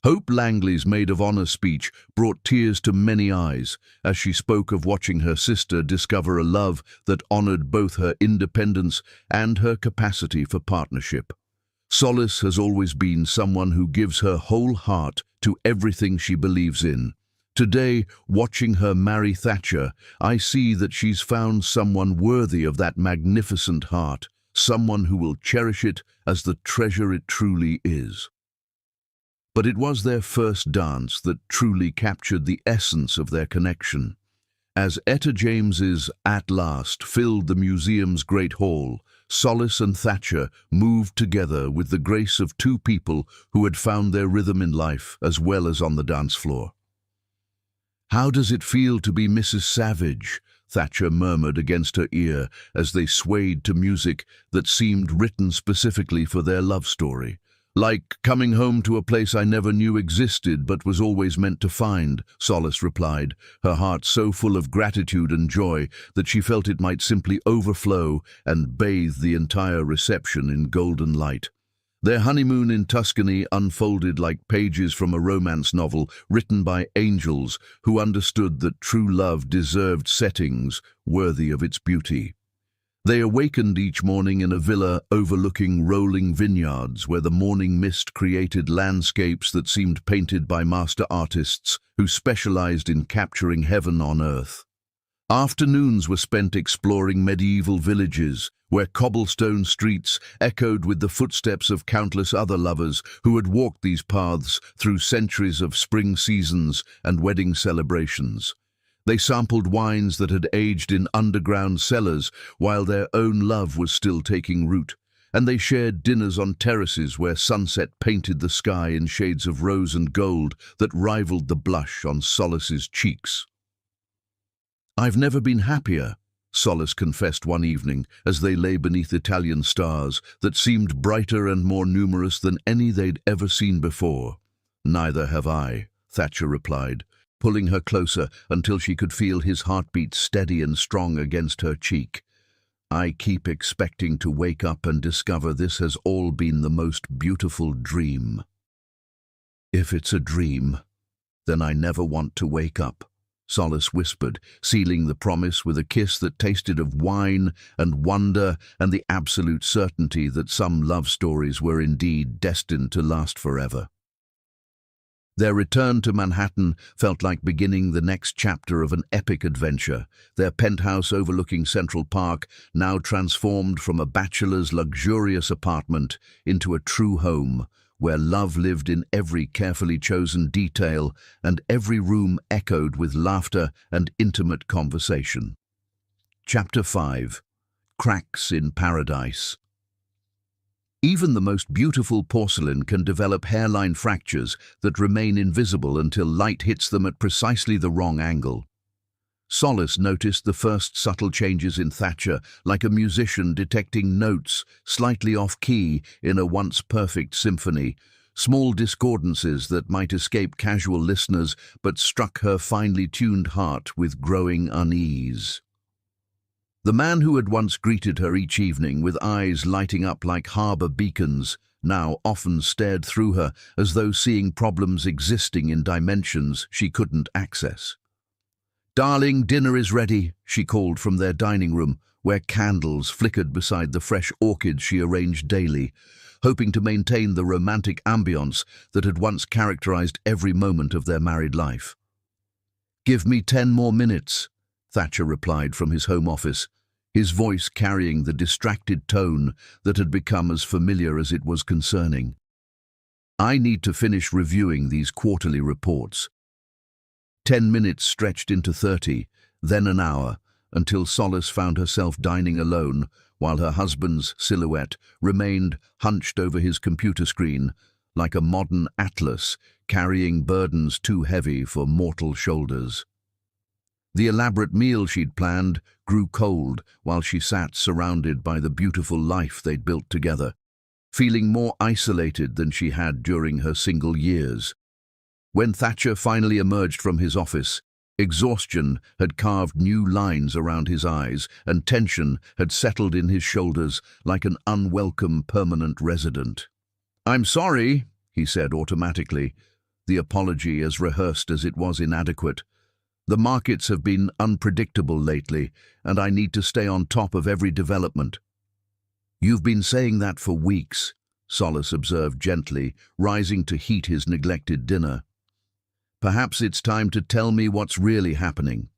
Hope Langley's maid of honor speech brought tears to many eyes as she spoke of watching her sister discover a love that honored both her independence and her capacity for partnership. Solace has always been someone who gives her whole heart to everything she believes in. Today, watching her marry Thatcher, I see that she's found someone worthy of that magnificent heart, someone who will cherish it as the treasure it truly is. But it was their first dance that truly captured the essence of their connection. As Etta James's "At Last" filled the museum's great hall, Solace and Thatcher moved together with the grace of two people who had found their rhythm in life as well as on the dance floor. "How does it feel to be Mrs. Savage?" Thatcher murmured against her ear as they swayed to music that seemed written specifically for their love story. "Like coming home to a place I never knew existed but was always meant to find," Solace replied, her heart so full of gratitude and joy that she felt it might simply overflow and bathe the entire reception in golden light. Their honeymoon in Tuscany unfolded like pages from a romance novel written by angels who understood that true love deserved settings worthy of its beauty. They awakened each morning in a villa overlooking rolling vineyards where the morning mist created landscapes that seemed painted by master artists who specialized in capturing heaven on earth. Afternoons were spent exploring medieval villages where cobblestone streets echoed with the footsteps of countless other lovers who had walked these paths through centuries of spring seasons and wedding celebrations. They sampled wines that had aged in underground cellars while their own love was still taking root, and they shared dinners on terraces where sunset painted the sky in shades of rose and gold that rivaled the blush on Solace's cheeks. "I've never been happier," Solace confessed one evening as they lay beneath Italian stars that seemed brighter and more numerous than any they'd ever seen before. "Neither have I," Thatcher replied, pulling her closer until she could feel his heartbeat steady and strong against her cheek. "I keep expecting to wake up and discover this has all been the most beautiful dream." "If it's a dream, then I never want to wake up," Solace whispered, sealing the promise with a kiss that tasted of wine and wonder and the absolute certainty that some love stories were indeed destined to last forever. Their return to Manhattan felt like beginning the next chapter of an epic adventure, their penthouse overlooking Central Park now transformed from a bachelor's luxurious apartment into a true home, where love lived in every carefully chosen detail and every room echoed with laughter and intimate conversation. Chapter 5. Cracks in Paradise. Even the most beautiful porcelain can develop hairline fractures that remain invisible until light hits them at precisely the wrong angle. Solace noticed the first subtle changes in Thatcher, like a musician detecting notes slightly off-key in a once perfect symphony, small discordances that might escape casual listeners but struck her finely tuned heart with growing unease. The man who had once greeted her each evening with eyes lighting up like harbor beacons now often stared through her as though seeing problems existing in dimensions she couldn't access. "Darling, dinner is ready," she called from their dining room, where candles flickered beside the fresh orchids she arranged daily, hoping to maintain the romantic ambience that had once characterized every moment of their married life. "Give me 10 more minutes," Thatcher replied from his home office, his voice carrying the distracted tone that had become as familiar as it was concerning. "I need to finish reviewing these quarterly reports." 10 minutes stretched into 30, then an hour, until Solace found herself dining alone while her husband's silhouette remained hunched over his computer screen like a modern atlas carrying burdens too heavy for mortal shoulders. The elaborate meal she'd planned grew cold while she sat surrounded by the beautiful life they'd built together, feeling more isolated than she had during her single years. When Thatcher finally emerged from his office, exhaustion had carved new lines around his eyes and tension had settled in his shoulders like an unwelcome permanent resident. "I'm sorry," he said automatically, the apology as rehearsed as it was inadequate. "The markets have been unpredictable lately, and I need to stay on top of every development." "You've been saying that for weeks," Solace observed gently, rising to heat his neglected dinner. "Perhaps it's time to tell me what's really happening."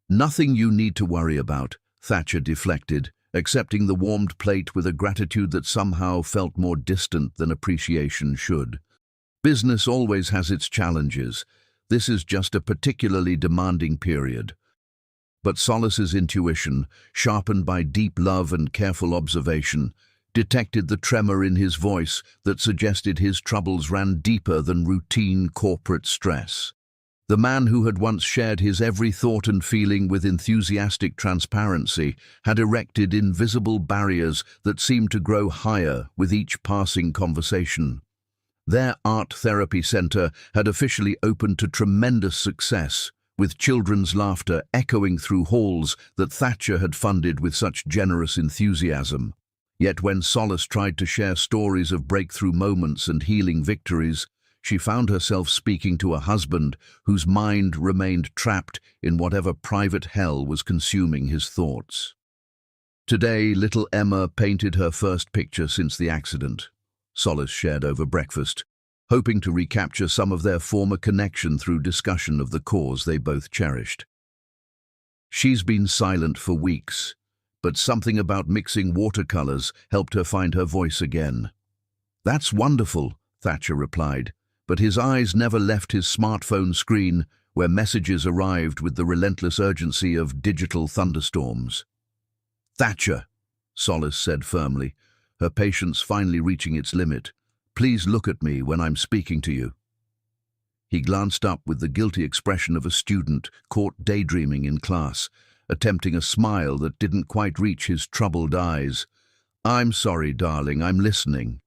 "Nothing you need to worry about," Thatcher deflected, accepting the warmed plate with a gratitude that somehow felt more distant than appreciation should. "Business always has its challenges. This is just a particularly demanding period." But Solace's intuition, sharpened by deep love and careful observation, detected the tremor in his voice that suggested his troubles ran deeper than routine corporate stress. The man who had once shared his every thought and feeling with enthusiastic transparency had erected invisible barriers that seemed to grow higher with each passing conversation. Their art therapy center had officially opened to tremendous success, with children's laughter echoing through halls that Thatcher had funded with such generous enthusiasm. Yet when Solace tried to share stories of breakthrough moments and healing victories, she found herself speaking to a husband whose mind remained trapped in whatever private hell was consuming his thoughts. Today, little Emma painted her first picture since the accident. Solace shared over breakfast, hoping to recapture some of their former connection through discussion of the cause they both cherished. She's been silent for weeks, but something about mixing watercolors helped her find her voice again. "That's wonderful," Thatcher replied, but his eyes never left his smartphone screen, where messages arrived with the relentless urgency of digital thunderstorms. "Thatcher," Solace said firmly, her patience finally reaching its limit, "please look at me when I'm speaking to you." He glanced up with the guilty expression of a student caught daydreaming in class, attempting a smile that didn't quite reach his troubled eyes. "I'm sorry, darling, I'm listening."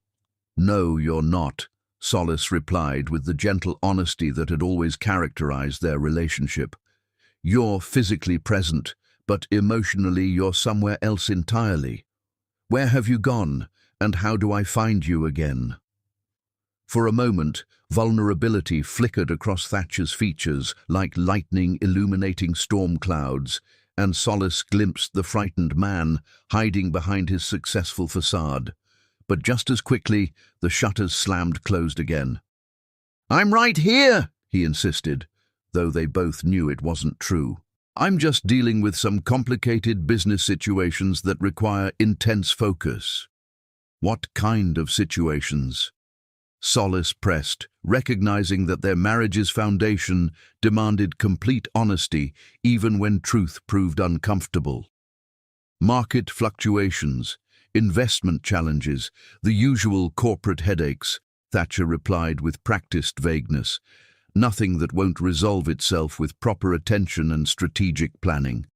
"No, you're not," Solace replied with the gentle honesty that had always characterized their relationship. "You're physically present, but emotionally you're somewhere else entirely. Where have you gone, and how do I find you again?" For a moment, vulnerability flickered across Thatcher's features like lightning illuminating storm clouds, and Solace glimpsed the frightened man hiding behind his successful facade. But just as quickly, the shutters slammed closed again. "I'm right here," he insisted, though they both knew it wasn't true. "I'm just dealing with some complicated business situations that require intense focus." "What kind of situations?" Solace pressed, recognizing that their marriage's foundation demanded complete honesty even when truth proved uncomfortable. "Market fluctuations, investment challenges, the usual corporate headaches," Thatcher replied with practiced vagueness. "Nothing that won't resolve itself with proper attention and strategic planning."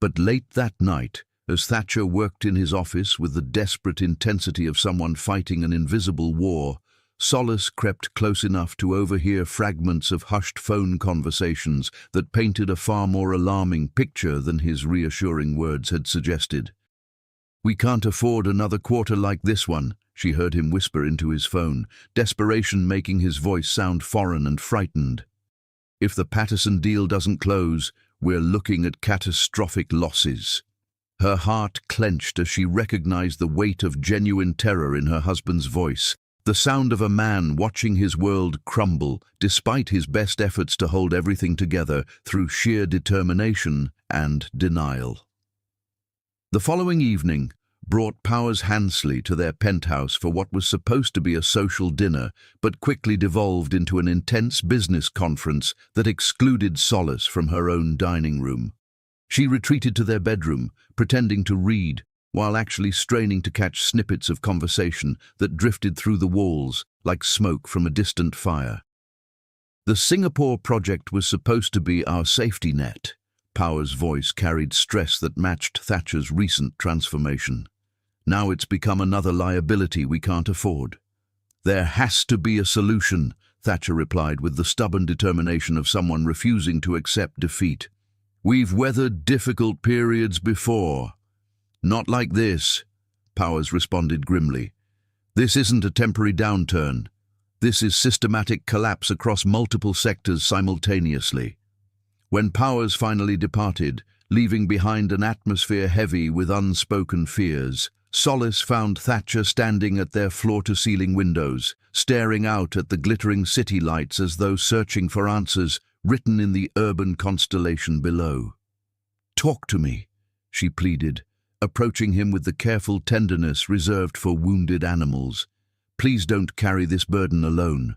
But late that night, as Thatcher worked in his office with the desperate intensity of someone fighting an invisible war, Solace crept close enough to overhear fragments of hushed phone conversations that painted a far more alarming picture than his reassuring words had suggested. "We can't afford another quarter like this one," she heard him whisper into his phone, desperation making his voice sound foreign and frightened. "If the Patterson deal doesn't close, we're looking at catastrophic losses." Her heart clenched as she recognized the weight of genuine terror in her husband's voice, the sound of a man watching his world crumble despite his best efforts to hold everything together through sheer determination and denial. The following evening brought Powers Hansley to their penthouse for what was supposed to be a social dinner, but quickly devolved into an intense business conference that excluded Solace from her own dining room. She retreated to their bedroom, pretending to read, while actually straining to catch snippets of conversation that drifted through the walls like smoke from a distant fire. "The Singapore project was supposed to be our safety net." Power's voice carried stress that matched Thatcher's recent transformation. "Now it's become another liability we can't afford." "There has to be a solution," Thatcher replied with the stubborn determination of someone refusing to accept defeat. "We've weathered difficult periods before." "Not like this," Powers responded grimly. "This isn't a temporary downturn. This is systematic collapse across multiple sectors simultaneously." When Powers finally departed, leaving behind an atmosphere heavy with unspoken fears, Solace found Thatcher standing at their floor-to-ceiling windows, staring out at the glittering city lights as though searching for answers written in the urban constellation below. "Talk to me," she pleaded, approaching him with the careful tenderness reserved for wounded animals. "Please don't carry this burden alone."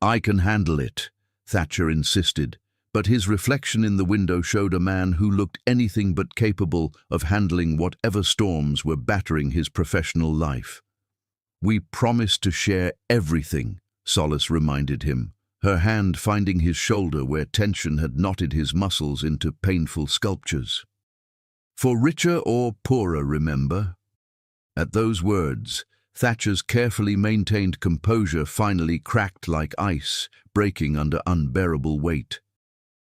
"I can handle it," Thatcher insisted, but his reflection in the window showed a man who looked anything but capable of handling whatever storms were battering his professional life. "We promised to share everything," Solace reminded him, her hand finding his shoulder where tension had knotted his muscles into painful sculptures. "For richer or poorer, remember?" At those words, Thatcher's carefully maintained composure finally cracked like ice, breaking under unbearable weight.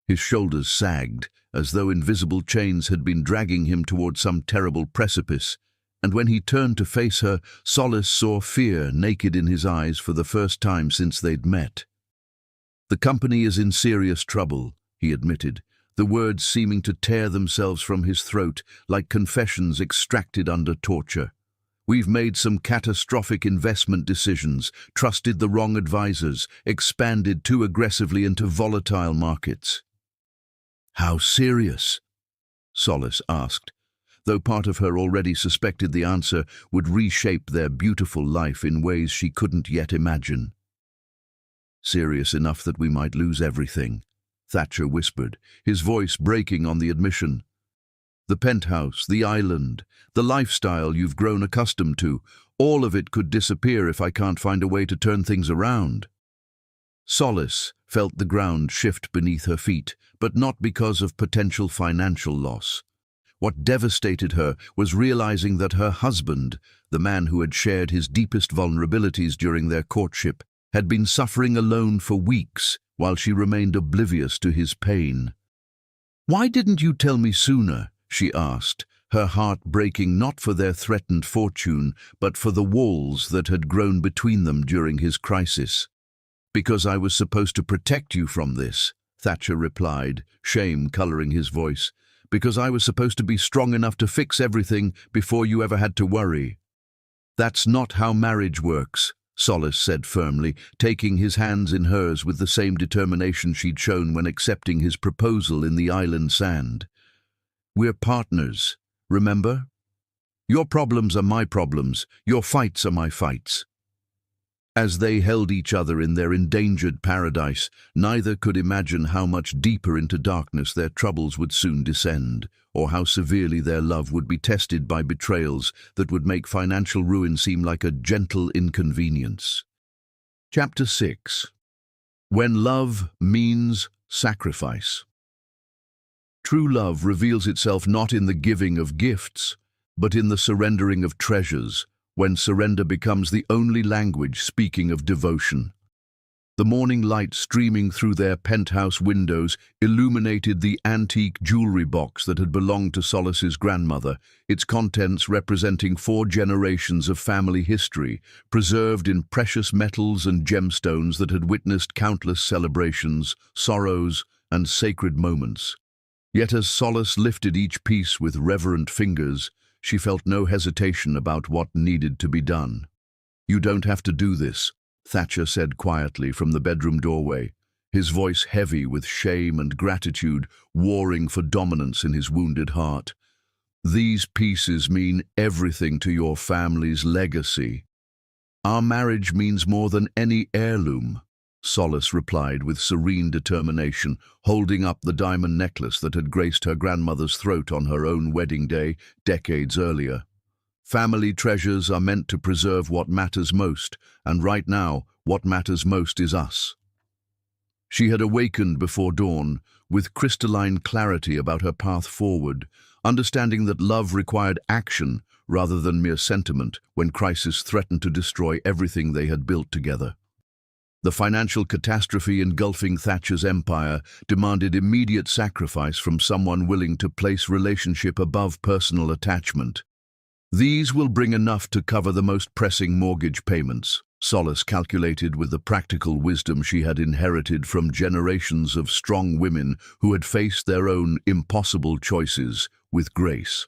His shoulders sagged, as though invisible chains had been dragging him toward some terrible precipice, and when he turned to face her, Solace saw fear naked in his eyes for the first time since they'd met. "The company is in serious trouble," he admitted, the words seeming to tear themselves from his throat like confessions extracted under torture. "We've made some catastrophic investment decisions, trusted the wrong advisors, expanded too aggressively into volatile markets." "How serious?" Solace asked, though part of her already suspected the answer would reshape their beautiful life in ways she couldn't yet imagine. "Serious enough that we might lose everything," Thatcher whispered, his voice breaking on the admission. "The penthouse, the island, the lifestyle you've grown accustomed to, all of it could disappear if I can't find a way to turn things around." Solace felt the ground shift beneath her feet, but not because of potential financial loss. What devastated her was realizing that her husband, the man who had shared his deepest vulnerabilities during their courtship, had been suffering alone for weeks while she remained oblivious to his pain. "Why didn't you tell me sooner?" she asked, her heart breaking not for their threatened fortune, but for the walls that had grown between them during his crisis. "Because I was supposed to protect you from this," Thatcher replied, shame coloring his voice. "Because I was supposed to be strong enough to fix everything before you ever had to worry." "That's not how marriage works," Solace said firmly, taking his hands in hers with the same determination she'd shown when accepting his proposal in the island sand. "We're partners, remember? Your problems are my problems, your fights are my fights." As they held each other in their endangered paradise, neither could imagine how much deeper into darkness their troubles would soon descend, or how severely their love would be tested by betrayals that would make financial ruin seem like a gentle inconvenience. Chapter 6. When Love Means Sacrifice. True love reveals itself not in the giving of gifts, but in the surrendering of treasures, when surrender becomes the only language speaking of devotion. The morning light streaming through their penthouse windows illuminated the antique jewelry box that had belonged to Solace's grandmother, its contents representing 4 generations of family history, preserved in precious metals and gemstones that had witnessed countless celebrations, sorrows, and sacred moments. Yet as Solace lifted each piece with reverent fingers, she felt no hesitation about what needed to be done. "You don't have to do this," Thatcher said quietly from the bedroom doorway, his voice heavy with shame and gratitude warring for dominance in his wounded heart. "These pieces mean everything to your family's legacy. Our marriage means more than any heirloom," Solace replied with serene determination, holding up the diamond necklace that had graced her grandmother's throat on her own wedding day decades earlier. "Family treasures are meant to preserve what matters most, and right now, what matters most is us." She had awakened before dawn, with crystalline clarity about her path forward, understanding that love required action rather than mere sentiment when crisis threatened to destroy everything they had built together. The financial catastrophe engulfing Thatcher's empire demanded immediate sacrifice from someone willing to place relationship above personal attachment. "These will bring enough to cover the most pressing mortgage payments," Solace calculated with the practical wisdom she had inherited from generations of strong women who had faced their own impossible choices with grace.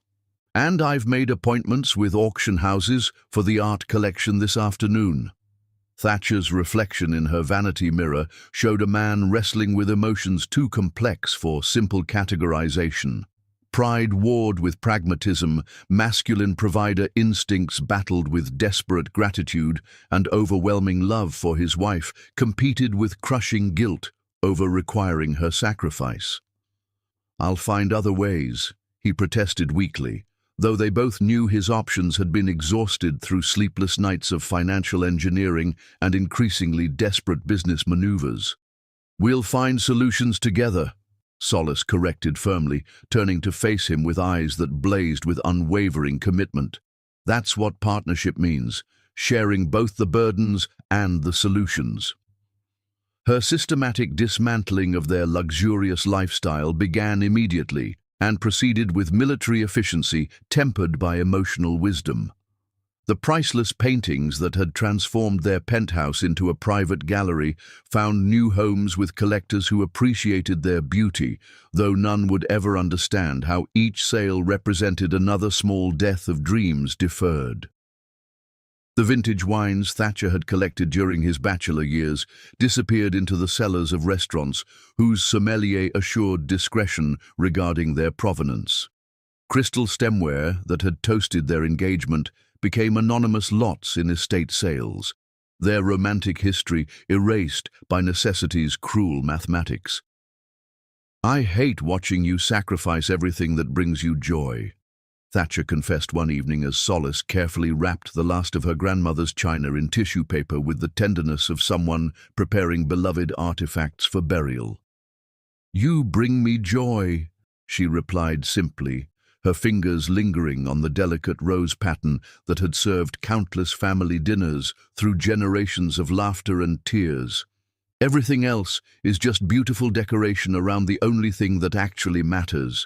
"And I've made appointments with auction houses for the art collection this afternoon." Thatcher's reflection in her vanity mirror showed a man wrestling with emotions too complex for simple categorization. Pride warred with pragmatism, masculine provider instincts battled with desperate gratitude, and overwhelming love for his wife competed with crushing guilt over requiring her sacrifice. "I'll find other ways," he protested weakly, though they both knew his options had been exhausted through sleepless nights of financial engineering and increasingly desperate business maneuvers. "We'll find solutions together," Solace corrected firmly, turning to face him with eyes that blazed with unwavering commitment. That's what partnership means, sharing both the burdens and the solutions. Her systematic dismantling of their luxurious lifestyle began immediately and proceeded with military efficiency tempered by emotional wisdom. The priceless paintings that had transformed their penthouse into a private gallery found new homes with collectors who appreciated their beauty, though none would ever understand how each sale represented another small death of dreams deferred. The vintage wines Thatcher had collected during his bachelor years disappeared into the cellars of restaurants whose sommelier assured discretion regarding their provenance. Crystal stemware that had toasted their engagement became anonymous lots in estate sales, their romantic history erased by necessity's cruel mathematics. "I hate watching you sacrifice everything that brings you joy," Thatcher confessed one evening as Solace carefully wrapped the last of her grandmother's china in tissue paper with the tenderness of someone preparing beloved artifacts for burial. "You bring me joy," she replied simply, her fingers lingering on the delicate rose pattern that had served countless family dinners through generations of laughter and tears. "Everything else is just beautiful decoration around the only thing that actually matters."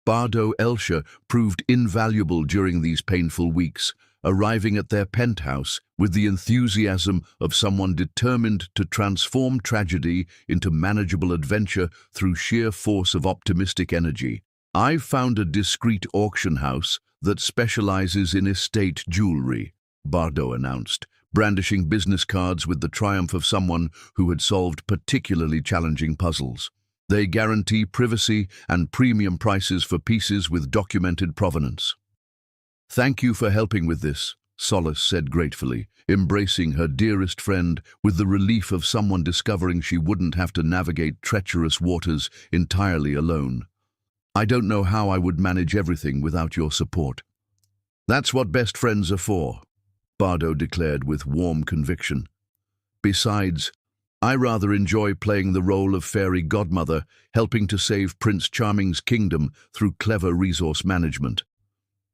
Bardo Elsher proved invaluable during these painful weeks, arriving at their penthouse with the enthusiasm of someone determined to transform tragedy into manageable adventure through sheer force of optimistic energy. "I've found a discreet auction house that specializes in estate jewelry," Bardo announced, brandishing business cards with the triumph of someone who had solved particularly challenging puzzles. "They guarantee privacy and premium prices for pieces with documented provenance." "Thank you for helping with this," Solace said gratefully, embracing her dearest friend with the relief of someone discovering she wouldn't have to navigate treacherous waters entirely alone. "I don't know how I would manage everything without your support." "That's what best friends are for," Bardo declared with warm conviction. "Besides, I rather enjoy playing the role of fairy godmother, helping to save Prince Charming's kingdom through clever resource management."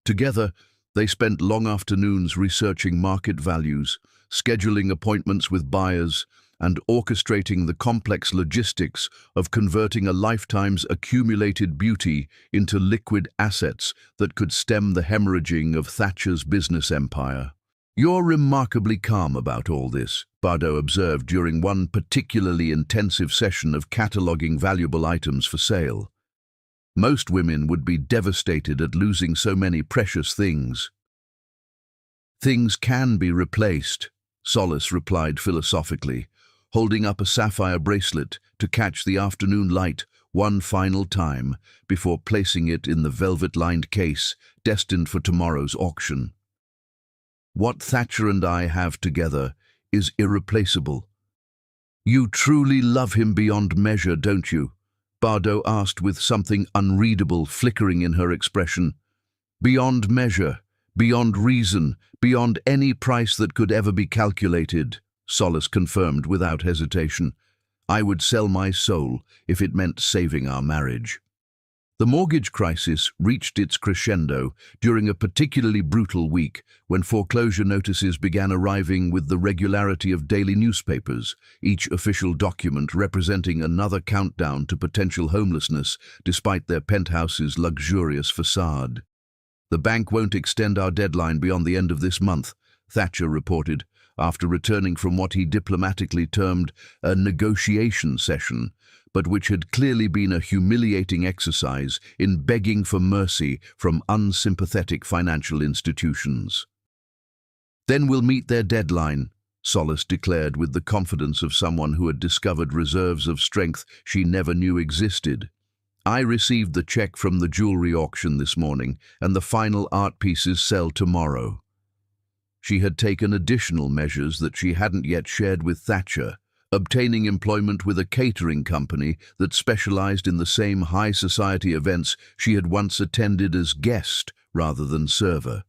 Together, they spent long afternoons researching market values, scheduling appointments with buyers, and orchestrating the complex logistics of converting a lifetime's accumulated beauty into liquid assets that could stem the hemorrhaging of Thatcher's business empire. "You're remarkably calm about all this," Bardo observed during one particularly intensive session of cataloguing valuable items for sale. "Most women would be devastated at losing so many precious things." "Things can be replaced," Solace replied philosophically, holding up a sapphire bracelet to catch the afternoon light one final time before placing it in the velvet-lined case destined for tomorrow's auction. "What Thatcher and I have together is irreplaceable." "You truly love him beyond measure, don't you?" Bardo asked with something unreadable flickering in her expression. "Beyond measure, beyond reason, beyond any price that could ever be calculated," Solace confirmed without hesitation. "I would sell my soul if it meant saving our marriage." The mortgage crisis reached its crescendo during a particularly brutal week when foreclosure notices began arriving with the regularity of daily newspapers, each official document representing another countdown to potential homelessness despite their penthouse's luxurious facade. "The bank won't extend our deadline beyond the end of this month," Thatcher reported, after returning from what he diplomatically termed a negotiation session, but which had clearly been a humiliating exercise in begging for mercy from unsympathetic financial institutions. "Then we'll meet their deadline," Solace declared with the confidence of someone who had discovered reserves of strength she never knew existed. "I received the check from the jewelry auction this morning, and the final art pieces sell tomorrow." She had taken additional measures that she hadn't yet shared with Thatcher, obtaining employment with a catering company that specialized in the same high society events she had once attended as guest rather than server.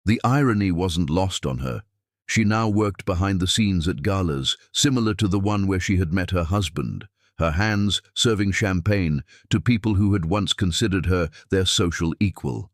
The irony wasn't lost on her. She now worked behind the scenes at galas, similar to the one where she had met her husband, her hands serving champagne to people who had once considered her their social equal.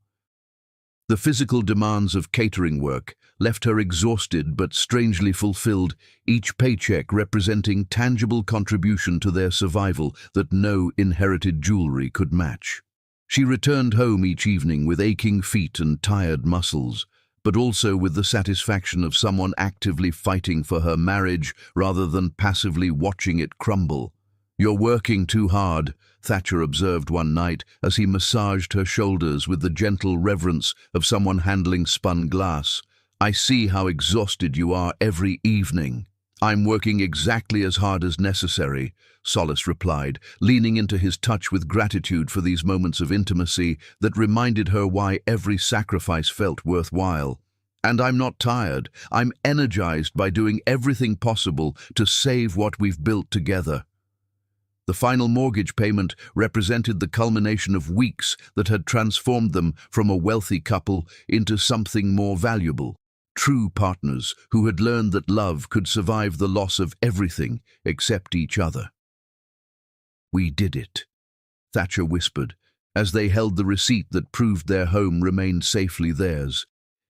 The physical demands of catering work left her exhausted but strangely fulfilled, each paycheck representing tangible contribution to their survival that no inherited jewelry could match. She returned home each evening with aching feet and tired muscles, but also with the satisfaction of someone actively fighting for her marriage rather than passively watching it crumble. "You're working too hard," Thatcher observed one night as he massaged her shoulders with the gentle reverence of someone handling spun glass. "I see how exhausted you are every evening." "I'm working exactly as hard as necessary," Solace replied, leaning into his touch with gratitude for these moments of intimacy that reminded her why every sacrifice felt worthwhile. "And I'm not tired. I'm energized by doing everything possible to save what we've built together." The final mortgage payment represented the culmination of weeks that had transformed them from a wealthy couple into something more valuable. True partners who had learned that love could survive the loss of everything except each other. "We did it," Thatcher whispered, as they held the receipt that proved their home remained safely theirs,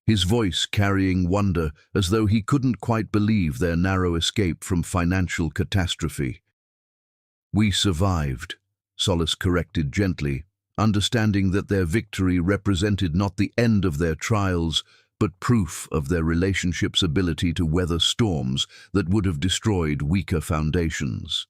his voice carrying wonder as though he couldn't quite believe their narrow escape from financial catastrophe. "We survived," Solace corrected gently, understanding that their victory represented not the end of their trials, but proof of their relationship's ability to weather storms that would have destroyed weaker foundations.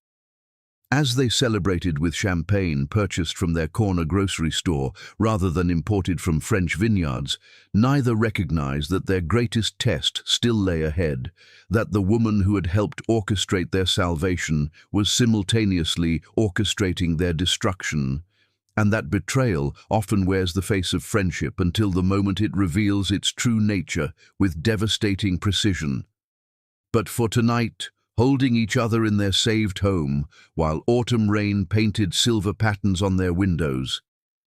As they celebrated with champagne purchased from their corner grocery store rather than imported from French vineyards, neither recognized that their greatest test still lay ahead, that the woman who had helped orchestrate their salvation was simultaneously orchestrating their destruction, and that betrayal often wears the face of friendship until the moment it reveals its true nature with devastating precision. But for tonight, holding each other in their saved home, while autumn rain painted silver patterns on their windows,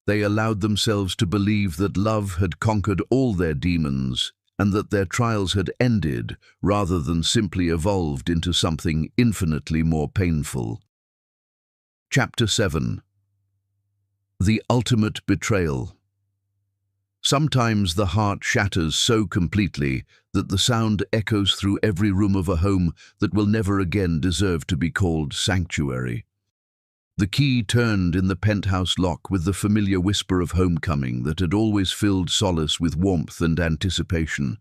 they allowed themselves to believe that love had conquered all their demons and that their trials had ended rather than simply evolved into something infinitely more painful. Chapter 7. The Ultimate Betrayal. Sometimes the heart shatters so completely that the sound echoes through every room of a home that will never again deserve to be called sanctuary. The key turned in the penthouse lock with the familiar whisper of homecoming that had always filled Solace with warmth and anticipation.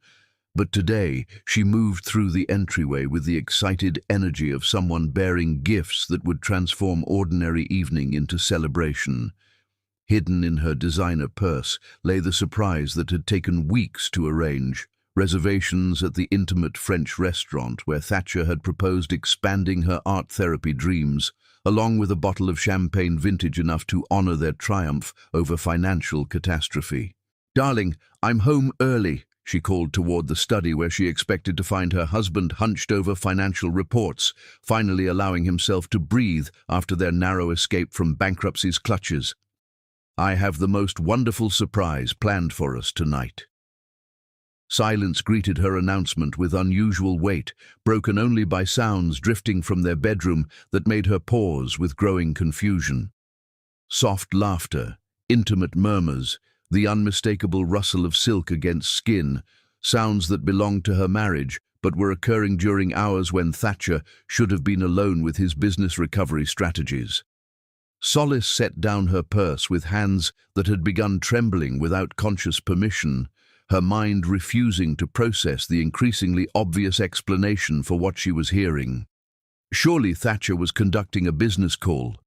But today she moved through the entryway with the excited energy of someone bearing gifts that would transform ordinary evening into celebration. Hidden in her designer purse lay the surprise that had taken weeks to arrange: reservations at the intimate French restaurant where Thatcher had proposed expanding her art therapy dreams, along with a bottle of champagne vintage enough to honor their triumph over financial catastrophe. "Darling, I'm home early," she called toward the study where she expected to find her husband hunched over financial reports, finally allowing himself to breathe after their narrow escape from bankruptcy's clutches. "I have the most wonderful surprise planned for us tonight." Silence greeted her announcement with unusual weight, broken only by sounds drifting from their bedroom that made her pause with growing confusion. Soft laughter, intimate murmurs, the unmistakable rustle of silk against skin, sounds that belonged to her marriage but were occurring during hours when Thatcher should have been alone with his business recovery strategies. Solace set down her purse with hands that had begun trembling without conscious permission, her mind refusing to process the increasingly obvious explanation for what she was hearing. Surely Thatcher was conducting a business call,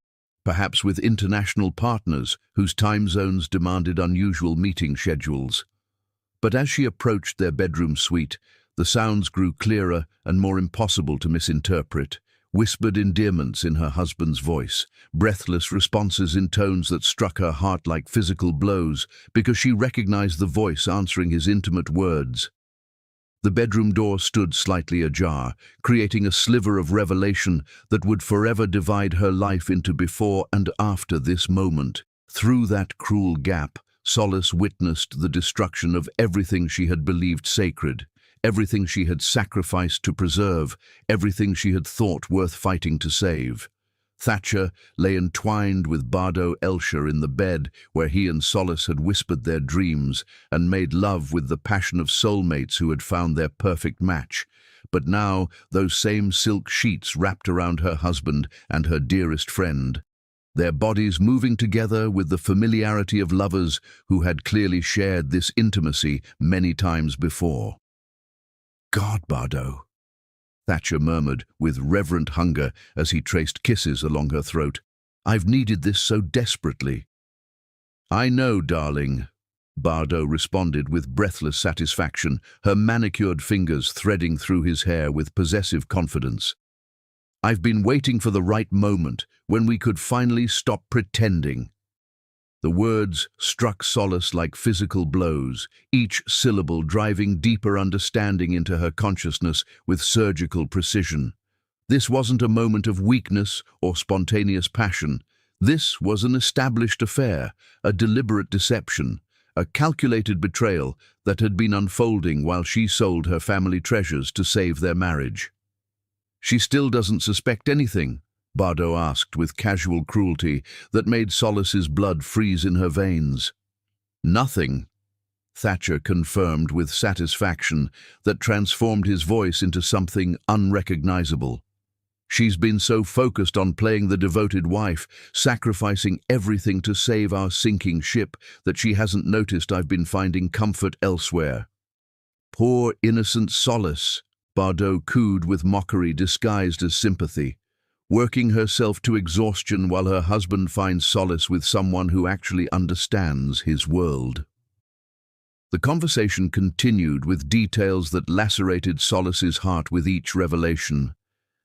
perhaps with international partners whose time zones demanded unusual meeting schedules. But as she approached their bedroom suite, the sounds grew clearer and more impossible to misinterpret. Whispered endearments in her husband's voice, breathless responses in tones that struck her heart like physical blows because she recognized the voice answering his intimate words. The bedroom door stood slightly ajar, creating a sliver of revelation that would forever divide her life into before and after this moment. Through that cruel gap, Solace witnessed the destruction of everything she had believed sacred, everything she had sacrificed to preserve, everything she had thought worth fighting to save. Thatcher lay entwined with Bardo Elsher in the bed where he and Solace had whispered their dreams and made love with the passion of soulmates who had found their perfect match. But now those same silk sheets wrapped around her husband and her dearest friend, their bodies moving together with the familiarity of lovers who had clearly shared this intimacy many times before. "God, Bardo," Thatcher murmured with reverent hunger as he traced kisses along her throat. "I've needed this so desperately." "I know, darling," Bardo responded with breathless satisfaction, her manicured fingers threading through his hair with possessive confidence. "I've been waiting for the right moment, when we could finally stop pretending." The words struck Solace like physical blows, each syllable driving deeper understanding into her consciousness with surgical precision. This wasn't a moment of weakness or spontaneous passion. This was an established affair, a deliberate deception, a calculated betrayal that had been unfolding while she sold her family treasures to save their marriage. "She still doesn't suspect anything?" Bardo asked with casual cruelty that made Solace's blood freeze in her veins. "Nothing," Thatcher confirmed with satisfaction that transformed his voice into something unrecognizable. "She's been so focused on playing the devoted wife, sacrificing everything to save our sinking ship, that she hasn't noticed I've been finding comfort elsewhere." "Poor innocent Solace," Bardo cooed with mockery disguised as sympathy, working herself to exhaustion while her husband finds solace with someone who actually understands his world. The conversation continued with details that lacerated Solace's heart with each revelation.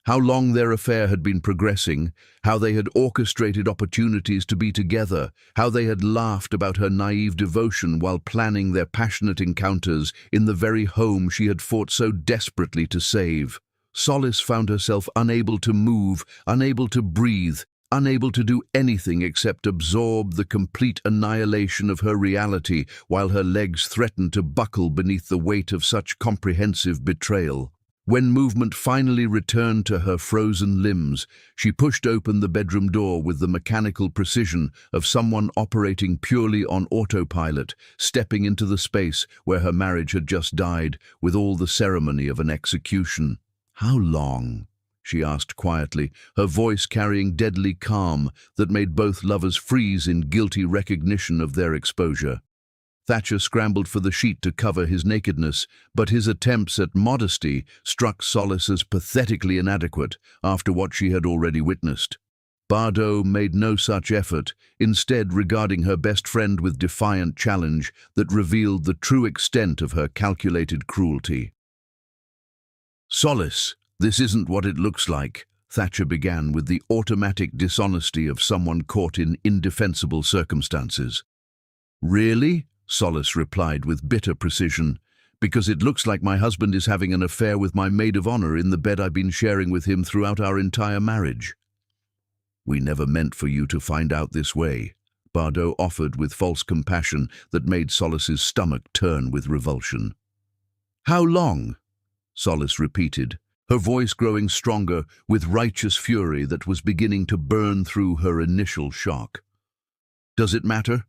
How long their affair had been progressing, how they had orchestrated opportunities to be together, how they had laughed about her naive devotion while planning their passionate encounters in the very home she had fought so desperately to save. Solace found herself unable to move, unable to breathe, unable to do anything except absorb the complete annihilation of her reality while her legs threatened to buckle beneath the weight of such comprehensive betrayal. When movement finally returned to her frozen limbs, she pushed open the bedroom door with the mechanical precision of someone operating purely on autopilot, stepping into the space where her marriage had just died with all the ceremony of an execution. "How long?" she asked quietly, her voice carrying deadly calm that made both lovers freeze in guilty recognition of their exposure. Thatcher scrambled for the sheet to cover his nakedness, but his attempts at modesty struck Solace as pathetically inadequate after what she had already witnessed. Bardo made no such effort, instead regarding her best friend with defiant challenge that revealed the true extent of her calculated cruelty. "Solace, this isn't what it looks like," Thatcher began with the automatic dishonesty of someone caught in indefensible circumstances. "Really?" Solace replied with bitter precision. "Because it looks like my husband is having an affair with my maid of honor in the bed I've been sharing with him throughout our entire marriage." "We never meant for you to find out this way," Bardo offered with false compassion that made Solace's stomach turn with revulsion. "How long?" Solace repeated, her voice growing stronger with righteous fury that was beginning to burn through her initial shock. "Does it matter?"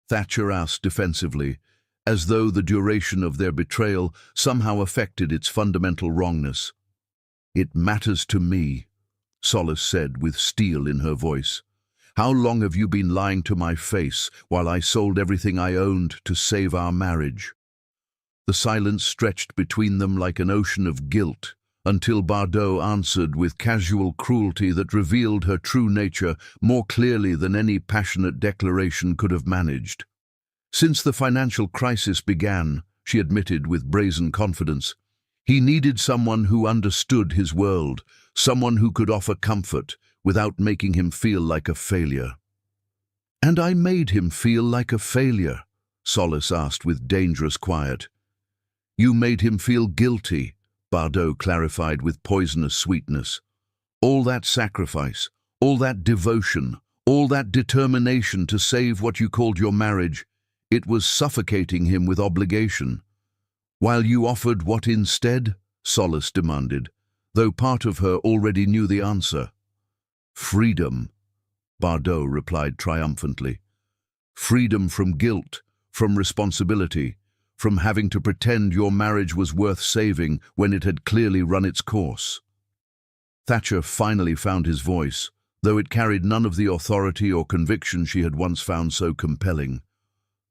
Thatcher asked defensively, as though the duration of their betrayal somehow affected its fundamental wrongness. "It matters to me," Solace said with steel in her voice. "How long have you been lying to my face while I sold everything I owned to save our marriage?" The silence stretched between them like an ocean of guilt, until Bardo answered with casual cruelty that revealed her true nature more clearly than any passionate declaration could have managed. "Since the financial crisis began," she admitted with brazen confidence, "he needed someone who understood his world, someone who could offer comfort without making him feel like a failure." "And I made him feel like a failure?" Solace asked with dangerous quiet. "You made him feel guilty," Bardo clarified with poisonous sweetness. "All that sacrifice, all that devotion, all that determination to save what you called your marriage, it was suffocating him with obligation. While you offered what instead? Solace demanded, though part of her already knew the answer. Freedom, Bardot replied triumphantly. Freedom from guilt, from responsibility, from having to pretend your marriage was worth saving when it had clearly run its course. Thatcher finally found his voice, though it carried none of the authority or conviction she had once found so compelling.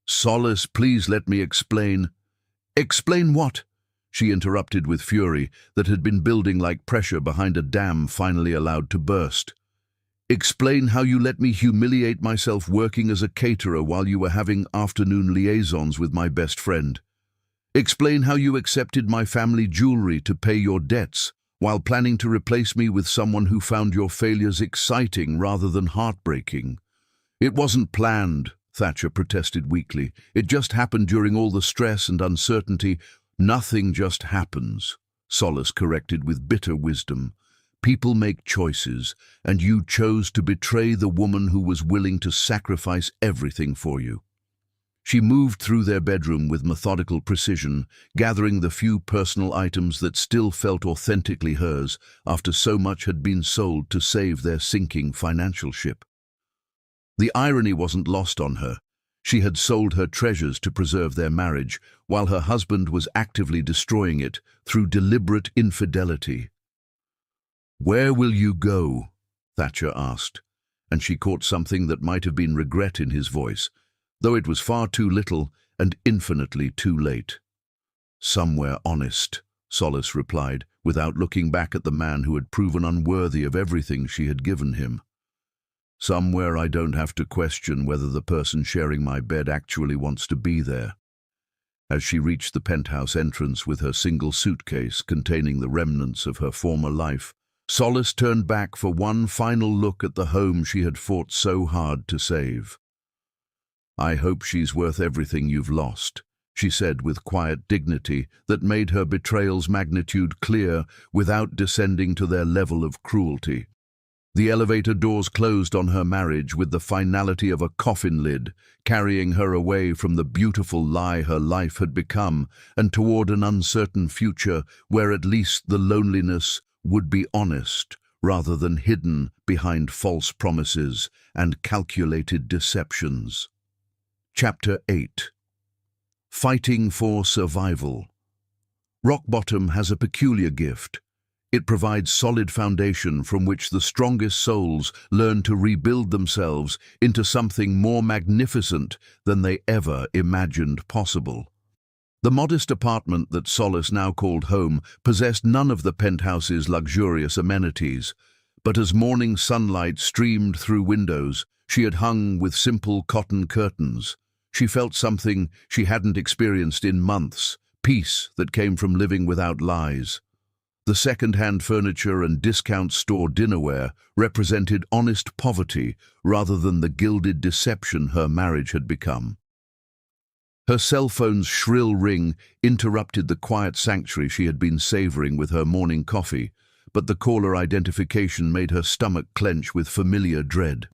Solace, please let me explain. Explain what? She interrupted with fury that had been building like pressure behind a dam finally allowed to burst. Explain how you let me humiliate myself working as a caterer while you were having afternoon liaisons with my best friend. Explain how you accepted my family jewelry to pay your debts while planning to replace me with someone who found your failures exciting rather than heartbreaking. It wasn't planned, Thatcher protested weakly. It just happened during all the stress and uncertainty. Nothing just happens, Solace corrected with bitter wisdom. People make choices, and you chose to betray the woman who was willing to sacrifice everything for you. She moved through their bedroom with methodical precision, gathering the few personal items that still felt authentically hers after so much had been sold to save their sinking financial ship. The irony wasn't lost on her. She had sold her treasures to preserve their marriage, while her husband was actively destroying it through deliberate infidelity. "Where will you go?" Thatcher asked, and she caught something that might have been regret in his voice, though it was far too little and infinitely too late. "Somewhere honest," Solace replied, without looking back at the man who had proven unworthy of everything she had given him. "Somewhere I don't have to question whether the person sharing my bed actually wants to be there." As she reached the penthouse entrance with her single suitcase containing the remnants of her former life, Solace turned back for one final look at the home she had fought so hard to save. "I hope she's worth everything you've lost," she said with quiet dignity that made her betrayal's magnitude clear without descending to their level of cruelty. The elevator doors closed on her marriage with the finality of a coffin lid, carrying her away from the beautiful lie her life had become and toward an uncertain future where at least the loneliness would be honest rather than hidden behind false promises and calculated deceptions. Chapter 8. Fighting for Survival. Rock bottom has a peculiar gift. It provides solid foundation from which the strongest souls learn to rebuild themselves into something more magnificent than they ever imagined possible. The modest apartment that Solace now called home possessed none of the penthouse's luxurious amenities, but as morning sunlight streamed through windows, she had hung with simple cotton curtains. She felt something she hadn't experienced in months, peace that came from living without lies. The second-hand furniture and discount store dinnerware represented honest poverty rather than the gilded deception her marriage had become. Her cell phone's shrill ring interrupted the quiet sanctuary she had been savoring with her morning coffee, but the caller identification made her stomach clench with familiar dread.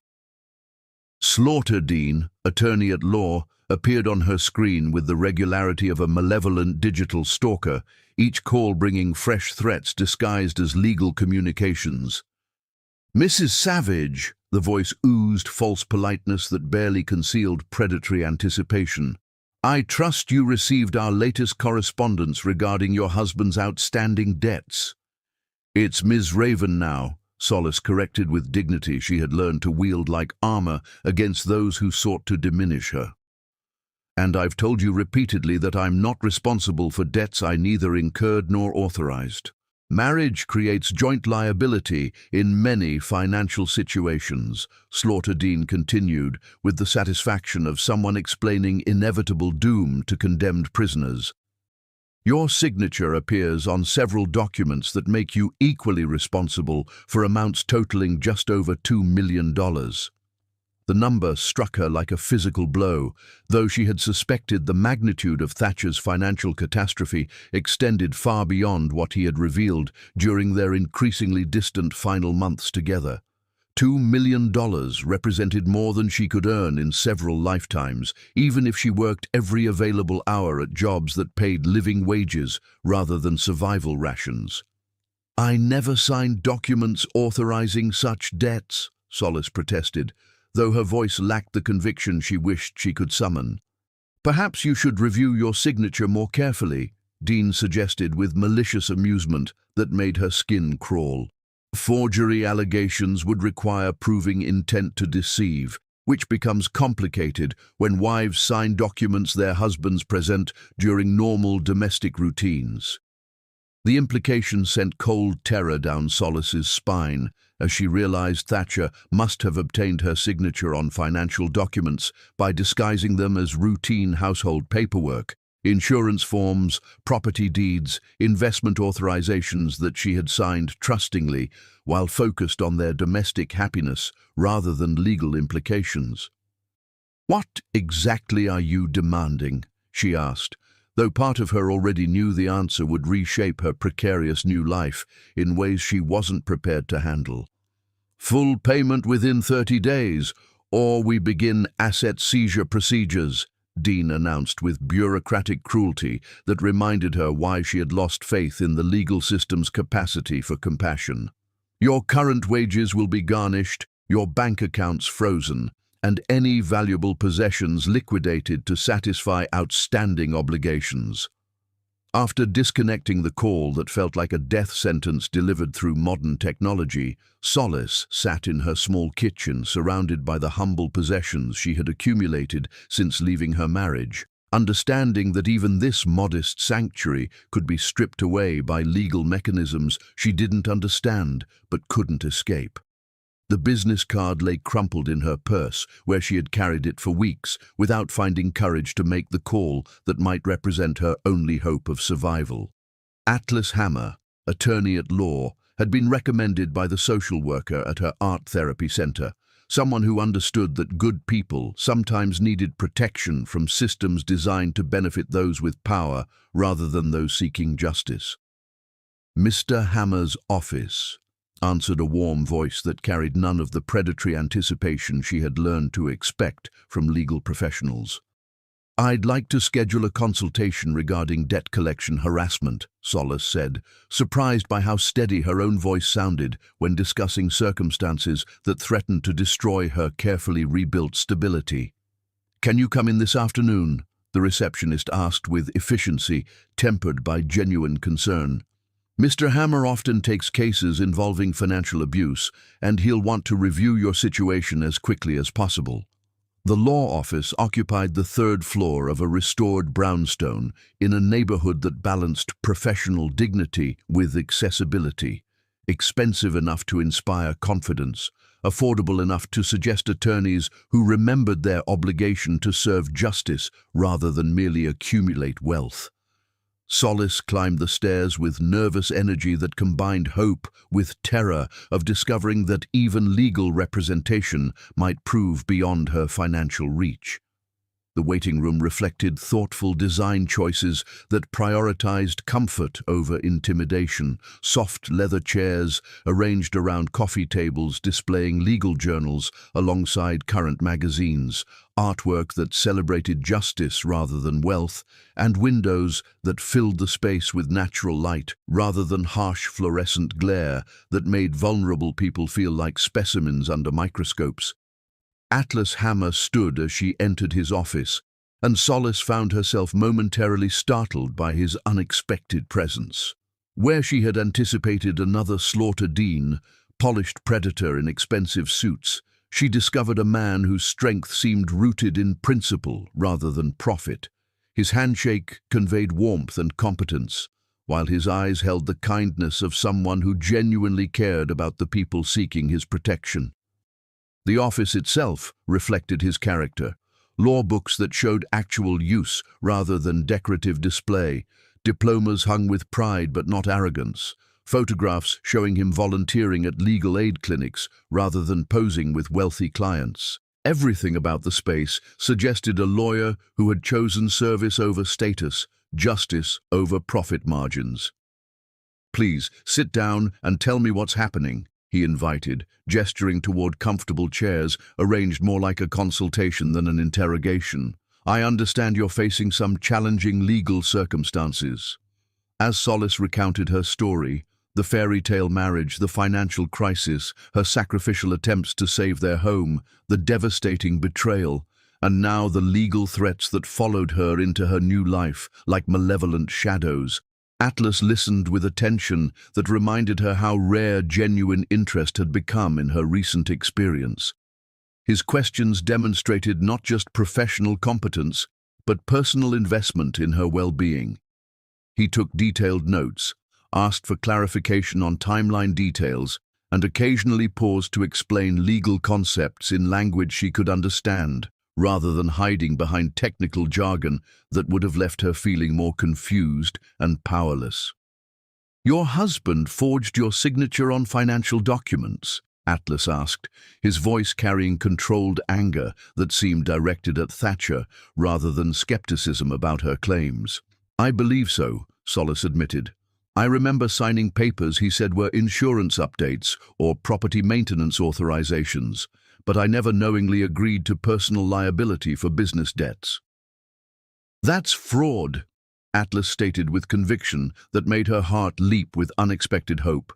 Slaughter-Dean, attorney at law, appeared on her screen with the regularity of a malevolent digital stalker, each call bringing fresh threats disguised as legal communications. "Mrs. Savage," the voice oozed false politeness that barely concealed predatory anticipation. "I trust you received our latest correspondence regarding your husband's outstanding debts." "It's Ms. Raven now," Solace corrected with dignity she had learned to wield like armor against those who sought to diminish her. "And I've told you repeatedly that I'm not responsible for debts I neither incurred nor authorized. Marriage creates joint liability in many financial situations," Slaughter-Dean continued, with the satisfaction of someone explaining inevitable doom to condemned prisoners. "Your signature appears on several documents that make you equally responsible for amounts totaling just over $2 million. The number struck her like a physical blow, though she had suspected the magnitude of Thatcher's financial catastrophe extended far beyond what he had revealed during their increasingly distant final months together. $2 million represented more than she could earn in several lifetimes, even if she worked every available hour at jobs that paid living wages rather than survival rations. "I never signed documents authorizing such debts," Solace protested, though her voice lacked the conviction she wished she could summon. "Perhaps you should review your signature more carefully," Dean suggested with malicious amusement that made her skin crawl. Forgery allegations would require proving intent to deceive, which becomes complicated when wives sign documents their husbands present during normal domestic routines. The implication sent cold terror down Solace's spine as she realized Thatcher must have obtained her signature on financial documents by disguising them as routine household paperwork, insurance forms, property deeds, investment authorizations that she had signed trustingly while focused on their domestic happiness rather than legal implications. "What exactly are you demanding?" she asked, though part of her already knew the answer would reshape her precarious new life in ways she wasn't prepared to handle. "Full payment within 30 days, or we begin asset seizure procedures," Dean announced with bureaucratic cruelty that reminded her why she had lost faith in the legal system's capacity for compassion. "Your current wages will be garnished, your bank accounts frozen, and any valuable possessions liquidated to satisfy outstanding obligations." After disconnecting the call that felt like a death sentence delivered through modern technology, Solace sat in her small kitchen surrounded by the humble possessions she had accumulated since leaving her marriage, understanding that even this modest sanctuary could be stripped away by legal mechanisms she didn't understand but couldn't escape. The business card lay crumpled in her purse, where she had carried it for weeks, without finding courage to make the call that might represent her only hope of survival. Atlas Hammer, attorney at law, had been recommended by the social worker at her art therapy center, someone who understood that good people sometimes needed protection from systems designed to benefit those with power rather than those seeking justice. "Mr. Hammer's office," answered a warm voice that carried none of the predatory anticipation she had learned to expect from legal professionals. "I'd like to schedule a consultation regarding debt collection harassment," Solace said, surprised by how steady her own voice sounded when discussing circumstances that threatened to destroy her carefully rebuilt stability. "Can you come in this afternoon?" the receptionist asked with efficiency tempered by genuine concern. "Mr. Hammer often takes cases involving financial abuse, and he'll want to review your situation as quickly as possible." The law office occupied the third floor of a restored brownstone in a neighborhood that balanced professional dignity with accessibility, expensive enough to inspire confidence, affordable enough to suggest attorneys who remembered their obligation to serve justice rather than merely accumulate wealth. Solace climbed the stairs with nervous energy that combined hope with terror of discovering that even legal representation might prove beyond her financial reach. The waiting room reflected thoughtful design choices that prioritized comfort over intimidation. Soft leather chairs arranged around coffee tables displaying legal journals alongside current magazines, artwork that celebrated justice rather than wealth, and windows that filled the space with natural light rather than harsh fluorescent glare that made vulnerable people feel like specimens under microscopes. Atlas Hammer stood as she entered his office, and Solace found herself momentarily startled by his unexpected presence. Where she had anticipated another Slaughter Dean, polished predator in expensive suits, she discovered a man whose strength seemed rooted in principle rather than profit. His handshake conveyed warmth and competence, while his eyes held the kindness of someone who genuinely cared about the people seeking his protection. The office itself reflected his character. Law books that showed actual use rather than decorative display, diplomas hung with pride but not arrogance, photographs showing him volunteering at legal aid clinics rather than posing with wealthy clients. Everything about the space suggested a lawyer who had chosen service over status, justice over profit margins. "Please, sit down and tell me what's happening," he invited, gesturing toward comfortable chairs arranged more like a consultation than an interrogation. I understand you're facing some challenging legal circumstances. As Solace recounted her story, the fairy tale marriage, the financial crisis, her sacrificial attempts to save their home, the devastating betrayal, and now the legal threats that followed her into her new life like malevolent shadows, Atlas listened with attention that reminded her how rare genuine interest had become in her recent experience. His questions demonstrated not just professional competence, but personal investment in her well-being. He took detailed notes, asked for clarification on timeline details, and occasionally paused to explain legal concepts in language she could understand, rather than hiding behind technical jargon that would have left her feeling more confused and powerless. "Your husband forged your signature on financial documents?" Atlas asked, his voice carrying controlled anger that seemed directed at Thatcher rather than skepticism about her claims. "I believe so," Solace admitted. "I remember signing papers he said were insurance updates or property maintenance authorizations, but I never knowingly agreed to personal liability for business debts." "That's fraud," Atlas stated with conviction that made her heart leap with unexpected hope.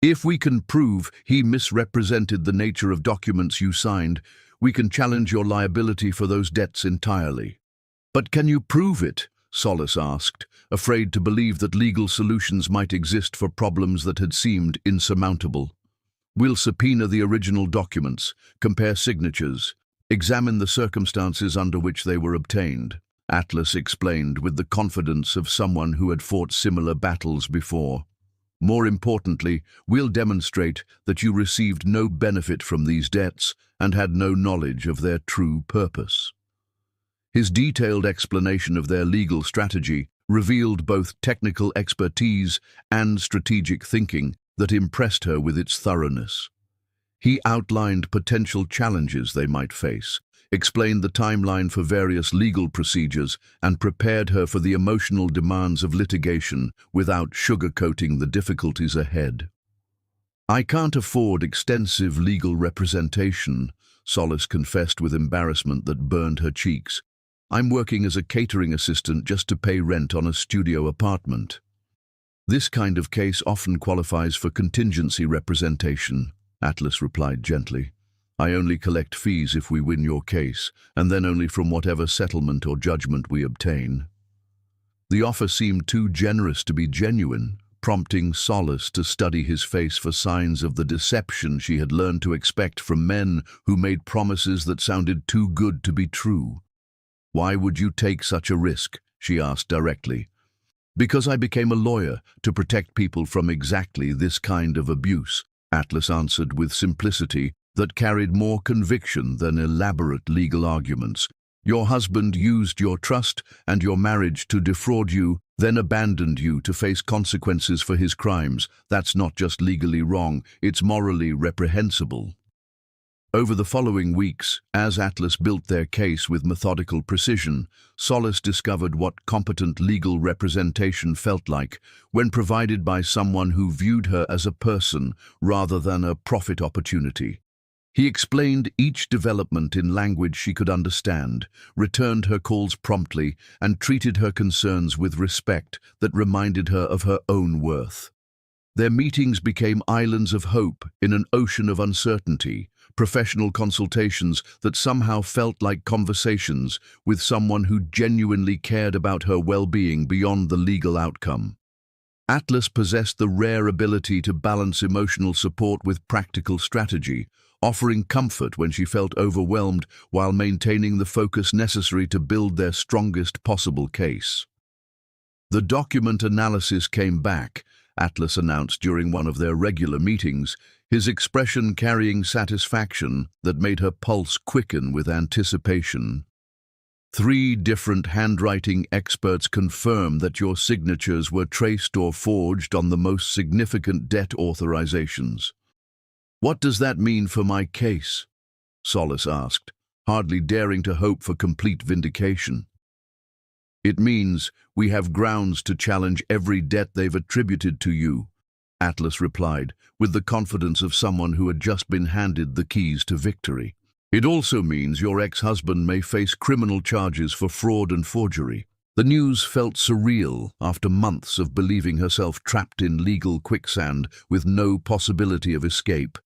"If we can prove he misrepresented the nature of documents you signed, we can challenge your liability for those debts entirely." "But can you prove it?" Solace asked, afraid to believe that legal solutions might exist for problems that had seemed insurmountable. "We'll subpoena the original documents, compare signatures, examine the circumstances under which they were obtained," Atlas explained with the confidence of someone who had fought similar battles before. "More importantly, we'll demonstrate that you received no benefit from these debts and had no knowledge of their true purpose." His detailed explanation of their legal strategy revealed both technical expertise and strategic thinking that impressed her with its thoroughness. He outlined potential challenges they might face, explained the timeline for various legal procedures, and prepared her for the emotional demands of litigation without sugarcoating the difficulties ahead. "I can't afford extensive legal representation," Solace confessed with embarrassment that burned her cheeks. "I'm working as a catering assistant just to pay rent on a studio apartment." "This kind of case often qualifies for contingency representation," Atlas replied gently. "I only collect fees if we win your case, and then only from whatever settlement or judgment we obtain." The offer seemed too generous to be genuine, prompting Solace to study his face for signs of the deception she had learned to expect from men who made promises that sounded too good to be true. "Why would you take such a risk?" she asked directly. "Because I became a lawyer to protect people from exactly this kind of abuse," Atlas answered with simplicity that carried more conviction than elaborate legal arguments. "Your husband used your trust and your marriage to defraud you, then abandoned you to face consequences for his crimes. That's not just legally wrong, it's morally reprehensible." Over the following weeks, as Atlas built their case with methodical precision, Solace discovered what competent legal representation felt like when provided by someone who viewed her as a person rather than a profit opportunity. He explained each development in language she could understand, returned her calls promptly, and treated her concerns with respect that reminded her of her own worth. Their meetings became islands of hope in an ocean of uncertainty, professional consultations that somehow felt like conversations with someone who genuinely cared about her well-being beyond the legal outcome. Atlas possessed the rare ability to balance emotional support with practical strategy, offering comfort when she felt overwhelmed while maintaining the focus necessary to build their strongest possible case. The document analysis came back, Atlas announced during one of their regular meetings, his expression carrying satisfaction that made her pulse quicken with anticipation. 3 different handwriting experts confirm that your signatures were traced or forged on the most significant debt authorizations. "What does that mean for my case?" Solace asked, hardly daring to hope for complete vindication. "It means we have grounds to challenge every debt they've attributed to you. Atlas replied, with the confidence of someone who had just been handed the keys to victory. It also means your ex-husband may face criminal charges for fraud and forgery. The news felt surreal after months of believing herself trapped in legal quicksand with no possibility of escape.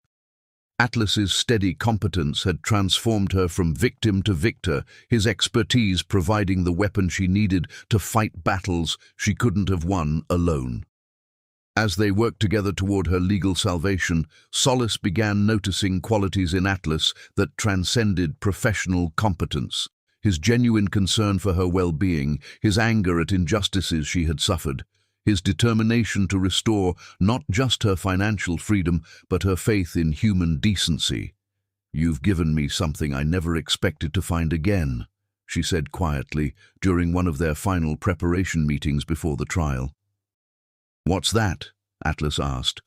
Atlas's steady competence had transformed her from victim to victor, his expertise providing the weapon she needed to fight battles she couldn't have won alone. As they worked together toward her legal salvation, Solace began noticing qualities in Atlas that transcended professional competence. His genuine concern for her well-being, his anger at injustices she had suffered, his determination to restore not just her financial freedom, but her faith in human decency. "You've given me something I never expected to find again," she said quietly during one of their final preparation meetings before the trial. "What's that?" Atlas asked,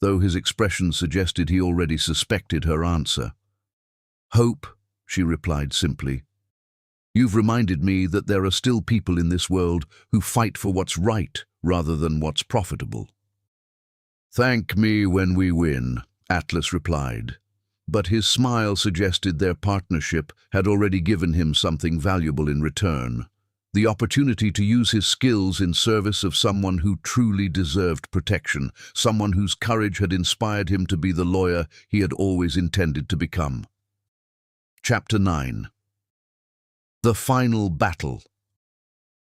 though his expression suggested he already suspected her answer. "Hope," she replied simply. "You've reminded me that there are still people in this world who fight for what's right rather than what's profitable." "Thank me when we win," Atlas replied. But his smile suggested their partnership had already given him something valuable in return. The opportunity to use his skills in service of someone who truly deserved protection, someone whose courage had inspired him to be the lawyer he had always intended to become. Chapter 9. The Final Battle.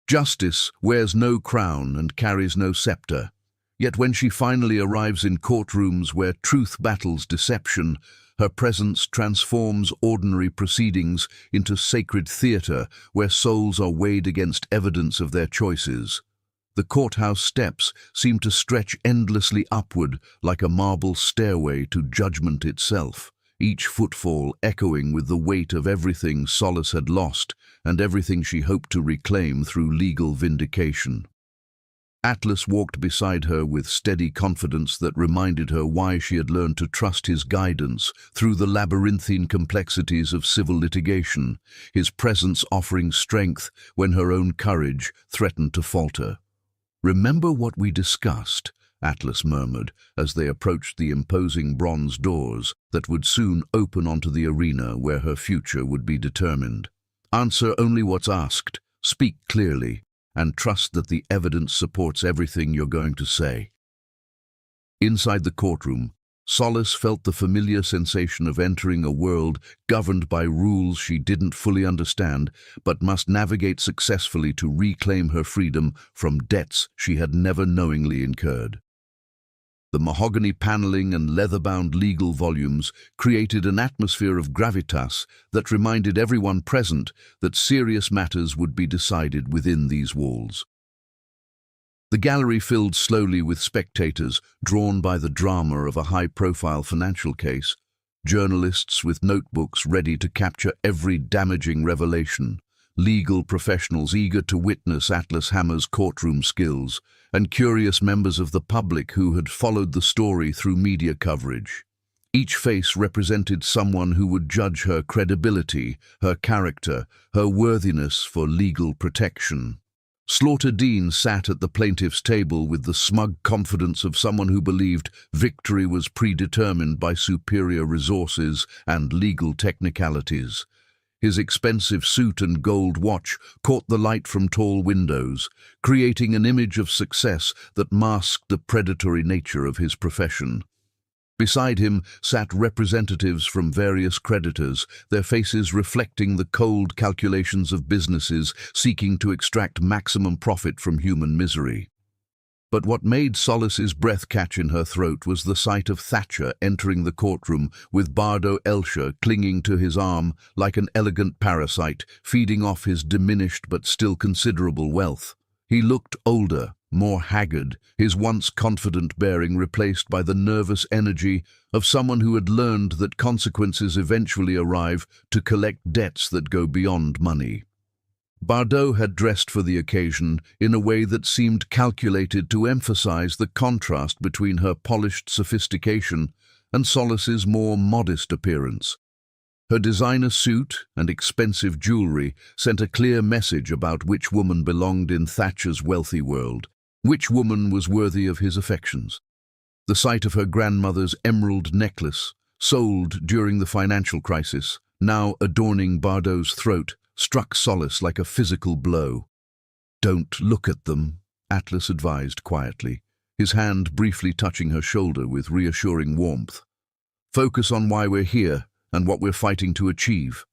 Justice wears no crown and carries no scepter. Yet when she finally arrives in courtrooms where truth battles deception, her presence transforms ordinary proceedings into sacred theater where souls are weighed against evidence of their choices. The courthouse steps seem to stretch endlessly upward like a marble stairway to judgment itself, each footfall echoing with the weight of everything Solace had lost and everything she hoped to reclaim through legal vindication. Atlas walked beside her with steady confidence that reminded her why she had learned to trust his guidance through the labyrinthine complexities of civil litigation, his presence offering strength when her own courage threatened to falter. "Remember what we discussed," Atlas murmured as they approached the imposing bronze doors that would soon open onto the arena where her future would be determined. "Answer only what's asked, speak clearly, and trust that the evidence supports everything you're going to say." Inside the courtroom, Solace felt the familiar sensation of entering a world governed by rules she didn't fully understand, but must navigate successfully to reclaim her freedom from debts she had never knowingly incurred. The mahogany paneling and leather-bound legal volumes created an atmosphere of gravitas that reminded everyone present that serious matters would be decided within these walls. The gallery filled slowly with spectators drawn by the drama of a high-profile financial case, journalists with notebooks ready to capture every damaging revelation, legal professionals eager to witness Atlas Hammer's courtroom skills, and curious members of the public who had followed the story through media coverage. Each face represented someone who would judge her credibility, her character, her worthiness for legal protection. Slaughter Dean sat at the plaintiff's table with the smug confidence of someone who believed victory was predetermined by superior resources and legal technicalities. His expensive suit and gold watch caught the light from tall windows, creating an image of success that masked the predatory nature of his profession. Beside him sat representatives from various creditors, their faces reflecting the cold calculations of businesses seeking to extract maximum profit from human misery. But what made Solace's breath catch in her throat was the sight of Thatcher entering the courtroom with Bardo Elsher clinging to his arm like an elegant parasite, feeding off his diminished but still considerable wealth. He looked older, more haggard, his once confident bearing replaced by the nervous energy of someone who had learned that consequences eventually arrive to collect debts that go beyond money. Bardo had dressed for the occasion in a way that seemed calculated to emphasize the contrast between her polished sophistication and Solace's more modest appearance. Her designer suit and expensive jewelry sent a clear message about which woman belonged in Thatcher's wealthy world, which woman was worthy of his affections. The sight of her grandmother's emerald necklace, sold during the financial crisis, now adorning Bardot's throat, struck Solace like a physical blow. "Don't look at them," Atlas advised quietly, his hand briefly touching her shoulder with reassuring warmth. "Focus on why we're here and what we're fighting to achieve."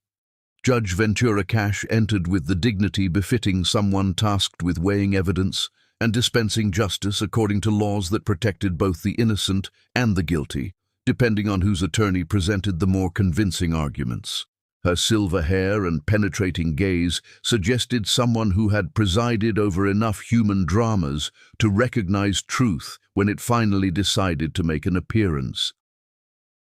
Judge Ventura Cash entered with the dignity befitting someone tasked with weighing evidence and dispensing justice according to laws that protected both the innocent and the guilty, depending on whose attorney presented the more convincing arguments. Her silver hair and penetrating gaze suggested someone who had presided over enough human dramas to recognize truth when it finally decided to make an appearance.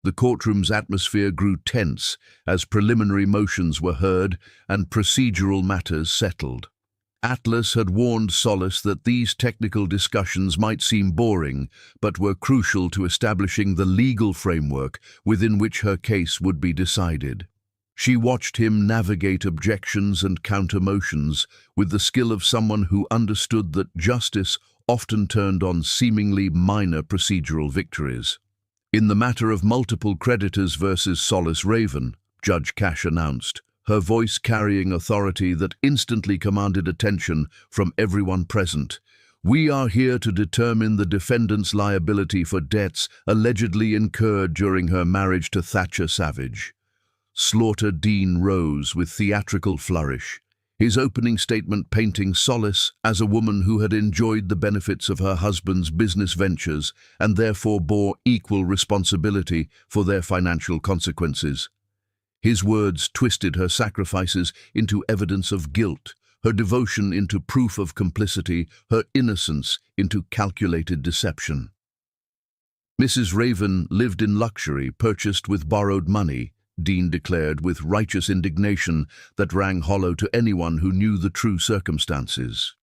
The courtroom's atmosphere grew tense as preliminary motions were heard and procedural matters settled. Atlas had warned Solace that these technical discussions might seem boring, but were crucial to establishing the legal framework within which her case would be decided. She watched him navigate objections and counter-motions with the skill of someone who understood that justice often turned on seemingly minor procedural victories. "In the matter of multiple creditors versus Solace Raven," Judge Cash announced, her voice carrying authority that instantly commanded attention from everyone present, "we are here to determine the defendant's liability for debts allegedly incurred during her marriage to Thatcher Savage." Slaughter Dean rose with theatrical flourish, his opening statement painting Solace as a woman who had enjoyed the benefits of her husband's business ventures and therefore bore equal responsibility for their financial consequences. His words twisted her sacrifices into evidence of guilt, her devotion into proof of complicity, her innocence into calculated deception. "Mrs. Raven lived in luxury, purchased with borrowed money," Dean declared with righteous indignation that rang hollow to anyone who knew the true circumstances.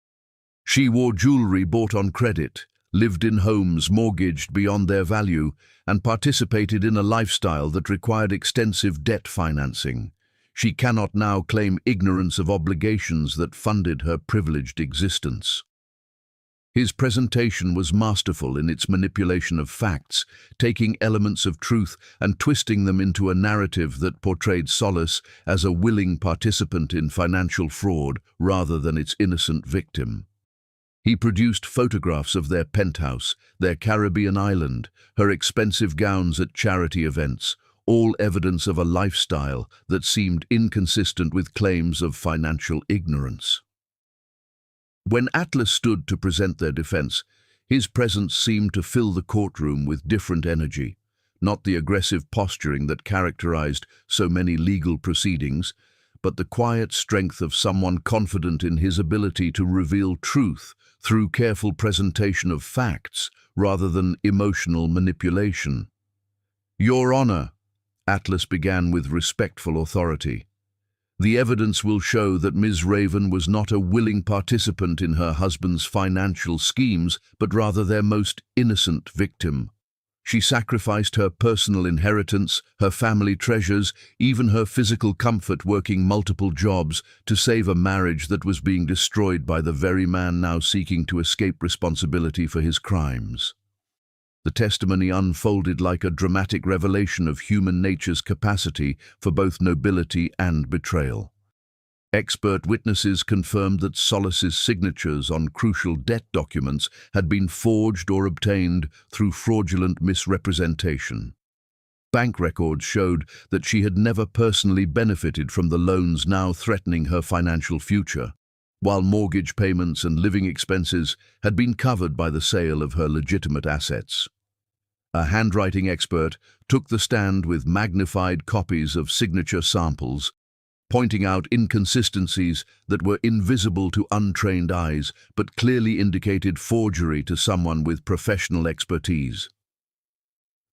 "She wore jewelry bought on credit, lived in homes mortgaged beyond their value, and participated in a lifestyle that required extensive debt financing. She cannot now claim ignorance of obligations that funded her privileged existence." His presentation was masterful in its manipulation of facts, taking elements of truth and twisting them into a narrative that portrayed Solace as a willing participant in financial fraud rather than its innocent victim. He produced photographs of their penthouse, their Caribbean island, her expensive gowns at charity events, all evidence of a lifestyle that seemed inconsistent with claims of financial ignorance. When Atlas stood to present their defense, his presence seemed to fill the courtroom with different energy, not the aggressive posturing that characterized so many legal proceedings, but the quiet strength of someone confident in his ability to reveal truth through careful presentation of facts rather than emotional manipulation. "Your Honor," Atlas began with respectful authority, "the evidence will show that Ms. Raven was not a willing participant in her husband's financial schemes, but rather their most innocent victim. She sacrificed her personal inheritance, her family treasures, even her physical comfort working multiple jobs to save a marriage that was being destroyed by the very man now seeking to escape responsibility for his crimes." The testimony unfolded like a dramatic revelation of human nature's capacity for both nobility and betrayal. Expert witnesses confirmed that Solace's signatures on crucial debt documents had been forged or obtained through fraudulent misrepresentation. Bank records showed that she had never personally benefited from the loans now threatening her financial future, while mortgage payments and living expenses had been covered by the sale of her legitimate assets. A handwriting expert took the stand with magnified copies of signature samples, pointing out inconsistencies that were invisible to untrained eyes but clearly indicated forgery to someone with professional expertise.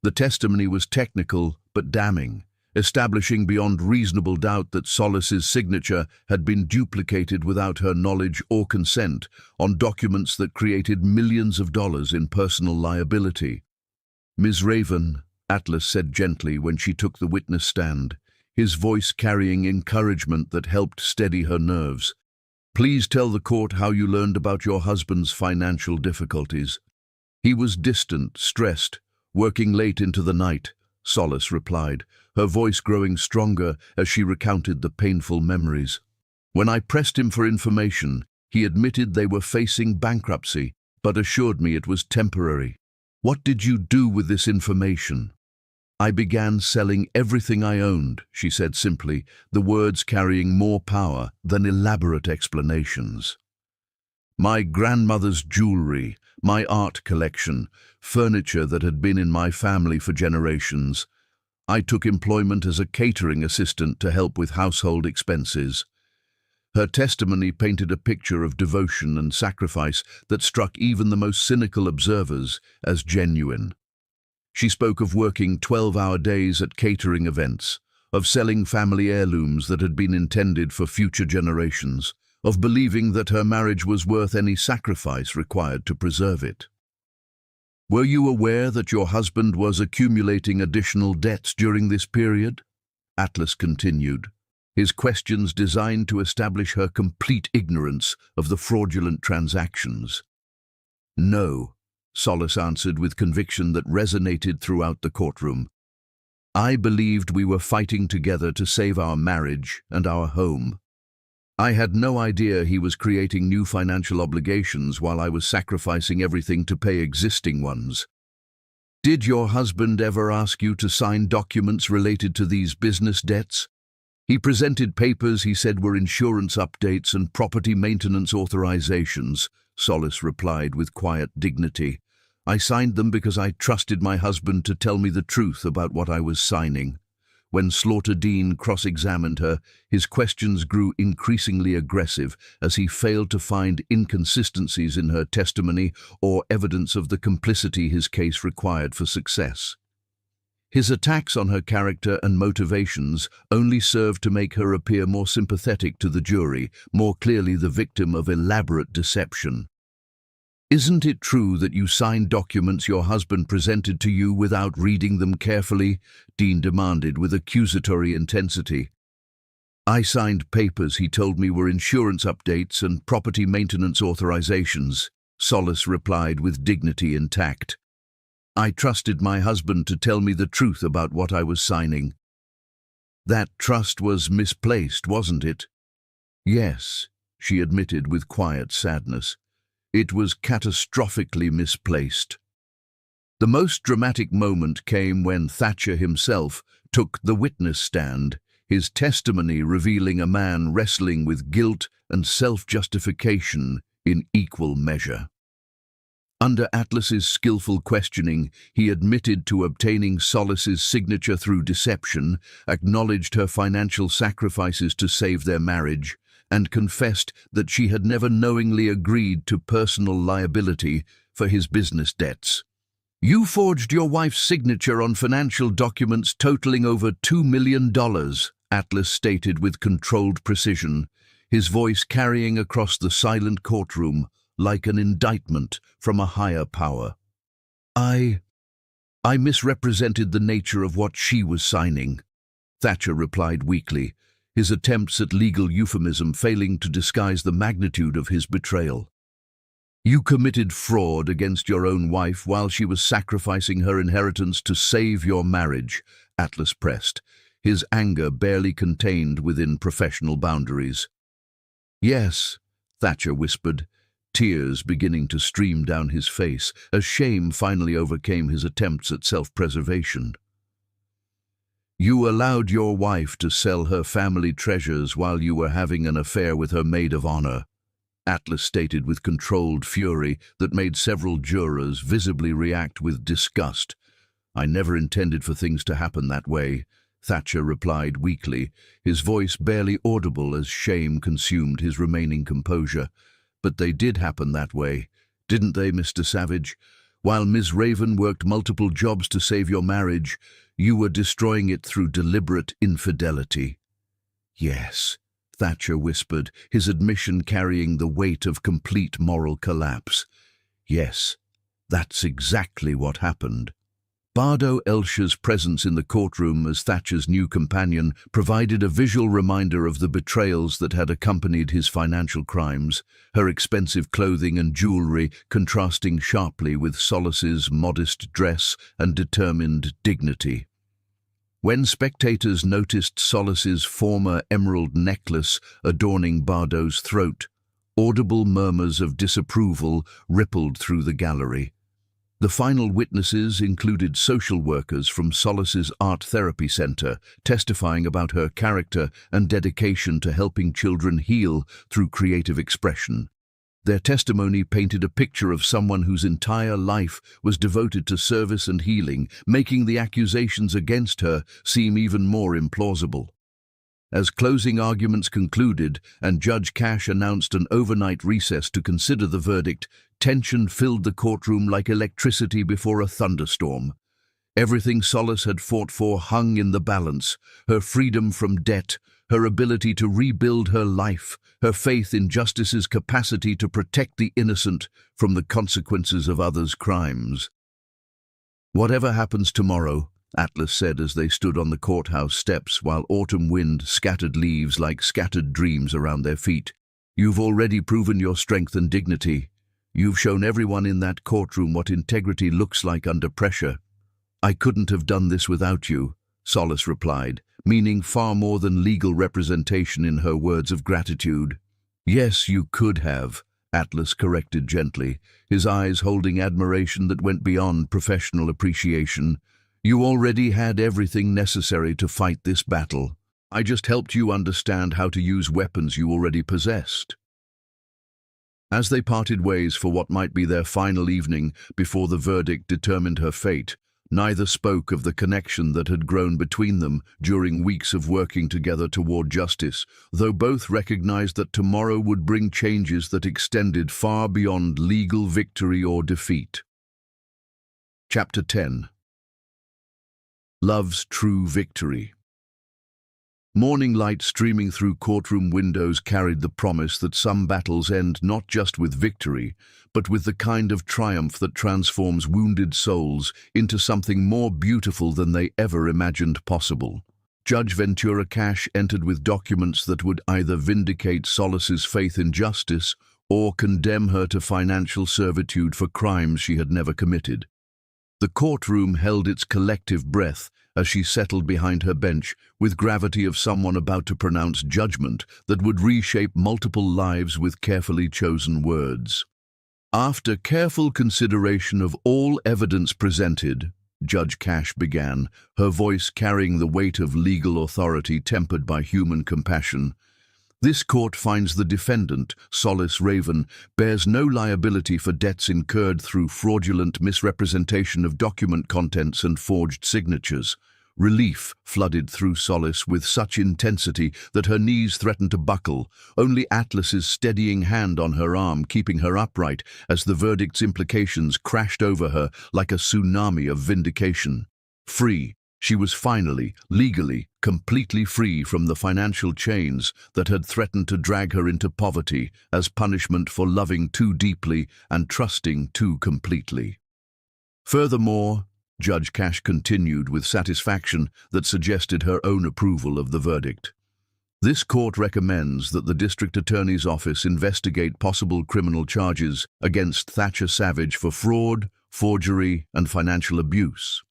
The testimony was technical but damning, establishing beyond reasonable doubt that Solace's signature had been duplicated without her knowledge or consent on documents that created millions of dollars in personal liability. "Ms. Raven," Atlas said gently when she took the witness stand, his voice carrying encouragement that helped steady her nerves, "please tell the court how you learned about your husband's financial difficulties." He was distant, stressed, working late into the night, Solace replied, her voice growing stronger as she recounted the painful memories. When I pressed him for information, he admitted they were facing bankruptcy, but assured me it was temporary. What did you do with this information? I began selling everything I owned, she said simply, the words carrying more power than elaborate explanations. My grandmother's jewelry, my art collection, furniture that had been in my family for generations. I took employment as a catering assistant to help with household expenses. Her testimony painted a picture of devotion and sacrifice that struck even the most cynical observers as genuine. She spoke of working 12-hour days at catering events, of selling family heirlooms that had been intended for future generations, of believing that her marriage was worth any sacrifice required to preserve it. Were you aware that your husband was accumulating additional debts during this period? Atlas continued, his questions designed to establish her complete ignorance of the fraudulent transactions. No, Solace answered with conviction that resonated throughout the courtroom. I believed we were fighting together to save our marriage and our home. I had no idea he was creating new financial obligations while I was sacrificing everything to pay existing ones. Did your husband ever ask you to sign documents related to these business debts? He presented papers he said were insurance updates and property maintenance authorizations, Solace replied with quiet dignity. I signed them because I trusted my husband to tell me the truth about what I was signing. When Slaughter Dean cross-examined her, his questions grew increasingly aggressive as he failed to find inconsistencies in her testimony or evidence of the complicity his case required for success. His attacks on her character and motivations only served to make her appear more sympathetic to the jury, more clearly the victim of elaborate deception. Isn't it true that you signed documents your husband presented to you without reading them carefully? Dean demanded with accusatory intensity. I signed papers he told me were insurance updates and property maintenance authorizations, Solace replied with dignity intact. I trusted my husband to tell me the truth about what I was signing. That trust was misplaced, wasn't it? Yes, she admitted with quiet sadness. It was catastrophically misplaced. The most dramatic moment came when Thatcher himself took the witness stand, his testimony revealing a man wrestling with guilt and self-justification in equal measure. Under Atlas's skillful questioning, he admitted to obtaining Solace's signature through deception, acknowledged her financial sacrifices to save their marriage, and confessed that she had never knowingly agreed to personal liability for his business debts. You forged your wife's signature on financial documents totaling over $2 million, Atlas stated with controlled precision, his voice carrying across the silent courtroom like an indictment from a higher power. I misrepresented the nature of what she was signing, Thatcher replied weakly, his attempts at legal euphemism failing to disguise the magnitude of his betrayal. You committed fraud against your own wife while she was sacrificing her inheritance to save your marriage, Atlas pressed, his anger barely contained within professional boundaries. Yes, Thatcher whispered, tears beginning to stream down his face as shame finally overcame his attempts at self-preservation. You allowed your wife to sell her family treasures while you were having an affair with her maid of honor, Atlas stated with controlled fury that made several jurors visibly react with disgust. I never intended for things to happen that way, Thatcher replied weakly, his voice barely audible as shame consumed his remaining composure. But they did happen that way, didn't they, Mr. Savage? While Ms. Raven worked multiple jobs to save your marriage, you were destroying it through deliberate infidelity. Yes, Thatcher whispered, his admission carrying the weight of complete moral collapse. Yes, that's exactly what happened. Bardo Elsher's presence in the courtroom as Thatcher's new companion provided a visual reminder of the betrayals that had accompanied his financial crimes, her expensive clothing and jewelry contrasting sharply with Solace's modest dress and determined dignity. When spectators noticed Solace's former emerald necklace adorning Bardo's throat, audible murmurs of disapproval rippled through the gallery. The final witnesses included social workers from Solace's art therapy center, testifying about her character and dedication to helping children heal through creative expression. Their testimony painted a picture of someone whose entire life was devoted to service and healing, making the accusations against her seem even more implausible. As closing arguments concluded and Judge Cash announced an overnight recess to consider the verdict, tension filled the courtroom like electricity before a thunderstorm. Everything Solace had fought for hung in the balance: her freedom from debt, her ability to rebuild her life, her faith in justice's capacity to protect the innocent from the consequences of others' crimes. "Whatever happens tomorrow," Atlas said as they stood on the courthouse steps while autumn wind scattered leaves like scattered dreams around their feet, "you've already proven your strength and dignity. You've shown everyone in that courtroom what integrity looks like under pressure." "I couldn't have done this without you," Solace replied, meaning far more than legal representation in her words of gratitude. "Yes, you could have," Atlas corrected gently, his eyes holding admiration that went beyond professional appreciation. "You already had everything necessary to fight this battle. I just helped you understand how to use weapons you already possessed." As they parted ways for what might be their final evening before the verdict determined her fate, neither spoke of the connection that had grown between them during weeks of working together toward justice, though both recognized that tomorrow would bring changes that extended far beyond legal victory or defeat. Chapter 10. Love's True Victory. Morning light streaming through courtroom windows carried the promise that some battles end not just with victory, but with the kind of triumph that transforms wounded souls into something more beautiful than they ever imagined possible. Judge Ventura Cash entered with documents that would either vindicate Solace's faith in justice or condemn her to financial servitude for crimes she had never committed. The courtroom held its collective breath as she settled behind her bench with gravity of someone about to pronounce judgment that would reshape multiple lives with carefully chosen words. "After careful consideration of all evidence presented," Judge Cash began, her voice carrying the weight of legal authority tempered by human compassion, "this court finds the defendant, Solace Raven, bears no liability for debts incurred through fraudulent misrepresentation of document contents and forged signatures." Relief flooded through Solace with such intensity that her knees threatened to buckle, only Atlas's steadying hand on her arm keeping her upright as the verdict's implications crashed over her like a tsunami of vindication. Free. She was finally, legally, completely free from the financial chains that had threatened to drag her into poverty as punishment for loving too deeply and trusting too completely. Furthermore, Judge Cash continued with satisfaction that suggested her own approval of the verdict. "This court recommends that the District Attorney's Office investigate possible criminal charges against Thatcher Savage for fraud, forgery, and financial abuse."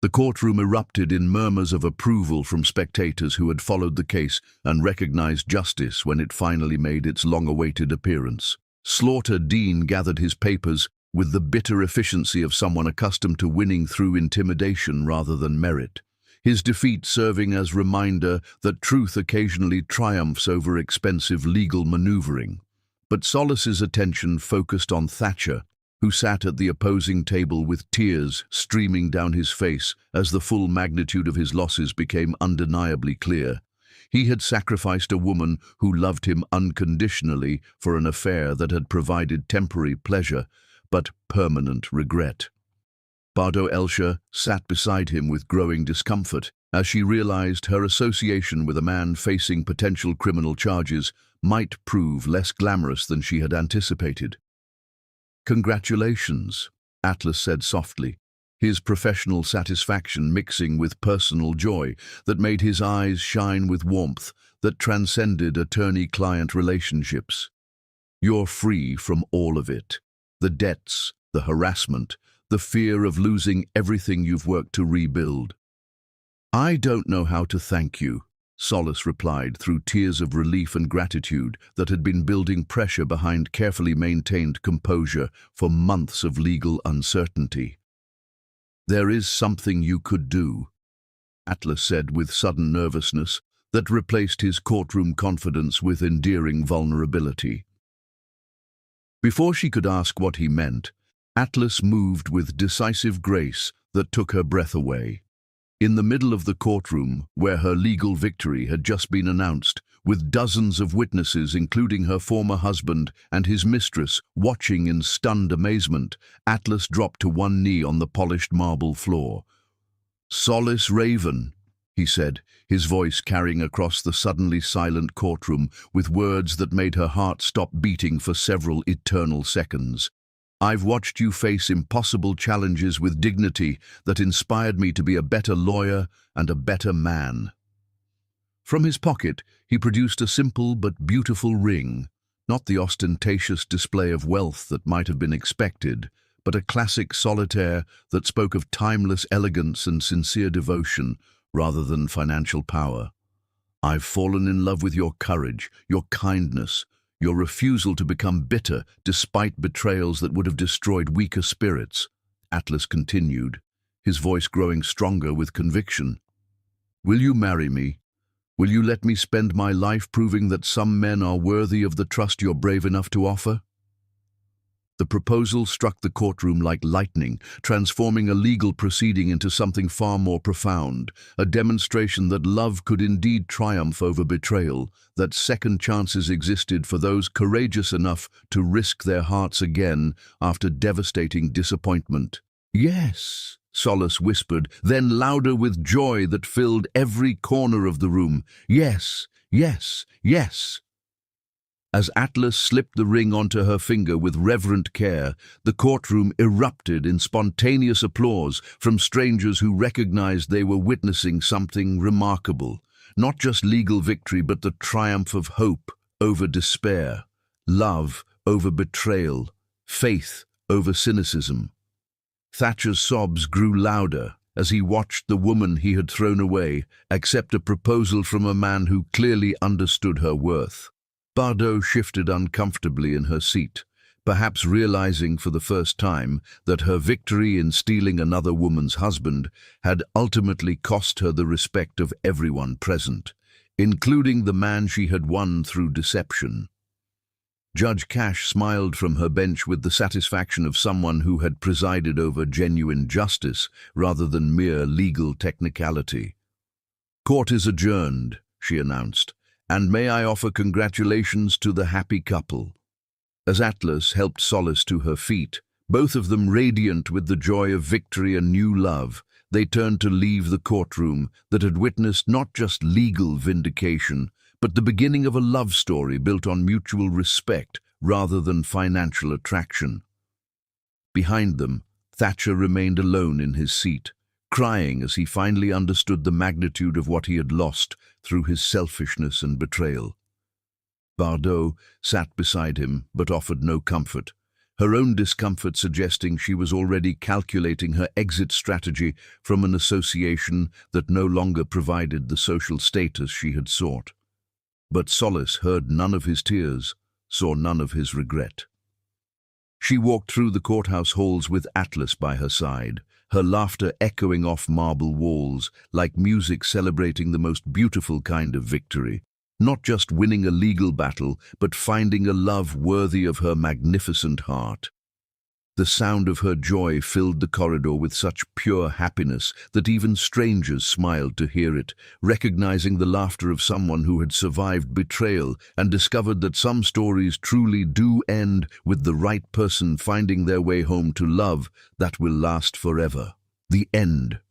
The courtroom erupted in murmurs of approval from spectators who had followed the case and recognized justice when it finally made its long-awaited appearance. Slaughter Dean gathered his papers with the bitter efficiency of someone accustomed to winning through intimidation rather than merit, his defeat serving as reminder that truth occasionally triumphs over expensive legal maneuvering. But Solace's attention focused on Thatcher, who sat at the opposing table with tears streaming down his face as the full magnitude of his losses became undeniably clear. He had sacrificed a woman who loved him unconditionally for an affair that had provided temporary pleasure, but permanent regret. Bardo Elsher sat beside him with growing discomfort as she realized her association with a man facing potential criminal charges might prove less glamorous than she had anticipated. "Congratulations," Atlas said softly, his professional satisfaction mixing with personal joy that made his eyes shine with warmth that transcended attorney-client relationships. You're free from all of it. The debts, the harassment, the fear of losing everything you've worked to rebuild. I don't know how to thank you, Solace replied through tears of relief and gratitude that had been building pressure behind carefully maintained composure for months of legal uncertainty. There is something you could do, Atlas said with sudden nervousness that replaced his courtroom confidence with endearing vulnerability. Before she could ask what he meant, Atlas moved with decisive grace that took her breath away. In the middle of the courtroom, where her legal victory had just been announced, with dozens of witnesses including her former husband and his mistress watching in stunned amazement, Atlas dropped to one knee on the polished marble floor. "Solace Raven," he said, his voice carrying across the suddenly silent courtroom with words that made her heart stop beating for several eternal seconds. "I've watched you face impossible challenges with dignity that inspired me to be a better lawyer and a better man." From his pocket, he produced a simple but beautiful ring, not the ostentatious display of wealth that might have been expected, but a classic solitaire that spoke of timeless elegance and sincere devotion rather than financial power. "I've fallen in love with your courage, your kindness, your refusal to become bitter despite betrayals that would have destroyed weaker spirits," Atlas continued, his voice growing stronger with conviction. "Will you marry me? Will you let me spend my life proving that some men are worthy of the trust you're brave enough to offer?" The proposal struck the courtroom like lightning, transforming a legal proceeding into something far more profound, a demonstration that love could indeed triumph over betrayal, that second chances existed for those courageous enough to risk their hearts again after devastating disappointment. "Yes," Solace whispered, then louder with joy that filled every corner of the room. "Yes, yes, yes." As Atlas slipped the ring onto her finger with reverent care, the courtroom erupted in spontaneous applause from strangers who recognized they were witnessing something remarkable. Not just legal victory, but the triumph of hope over despair, love over betrayal, faith over cynicism. Thatcher's sobs grew louder as he watched the woman he had thrown away accept a proposal from a man who clearly understood her worth. Bardot shifted uncomfortably in her seat, perhaps realizing for the first time that her victory in stealing another woman's husband had ultimately cost her the respect of everyone present, including the man she had won through deception. Judge Cash smiled from her bench with the satisfaction of someone who had presided over genuine justice rather than mere legal technicality. "Court is adjourned," she announced. "And may I offer congratulations to the happy couple." As Atlas helped Solace to her feet, both of them radiant with the joy of victory and new love, they turned to leave the courtroom that had witnessed not just legal vindication, but the beginning of a love story built on mutual respect rather than financial attraction. Behind them, Thatcher remained alone in his seat, crying as he finally understood the magnitude of what he had lost through his selfishness and betrayal. Bardot sat beside him but offered no comfort, her own discomfort suggesting she was already calculating her exit strategy from an association that no longer provided the social status she had sought. But Solace heard none of his tears, saw none of his regret. She walked through the courthouse halls with Atlas by her side, her laughter echoing off marble walls like music celebrating the most beautiful kind of victory, not just winning a legal battle, but finding a love worthy of her magnificent heart. The sound of her joy filled the corridor with such pure happiness that even strangers smiled to hear it, recognizing the laughter of someone who had survived betrayal and discovered that some stories truly do end with the right person finding their way home to love that will last forever. The end.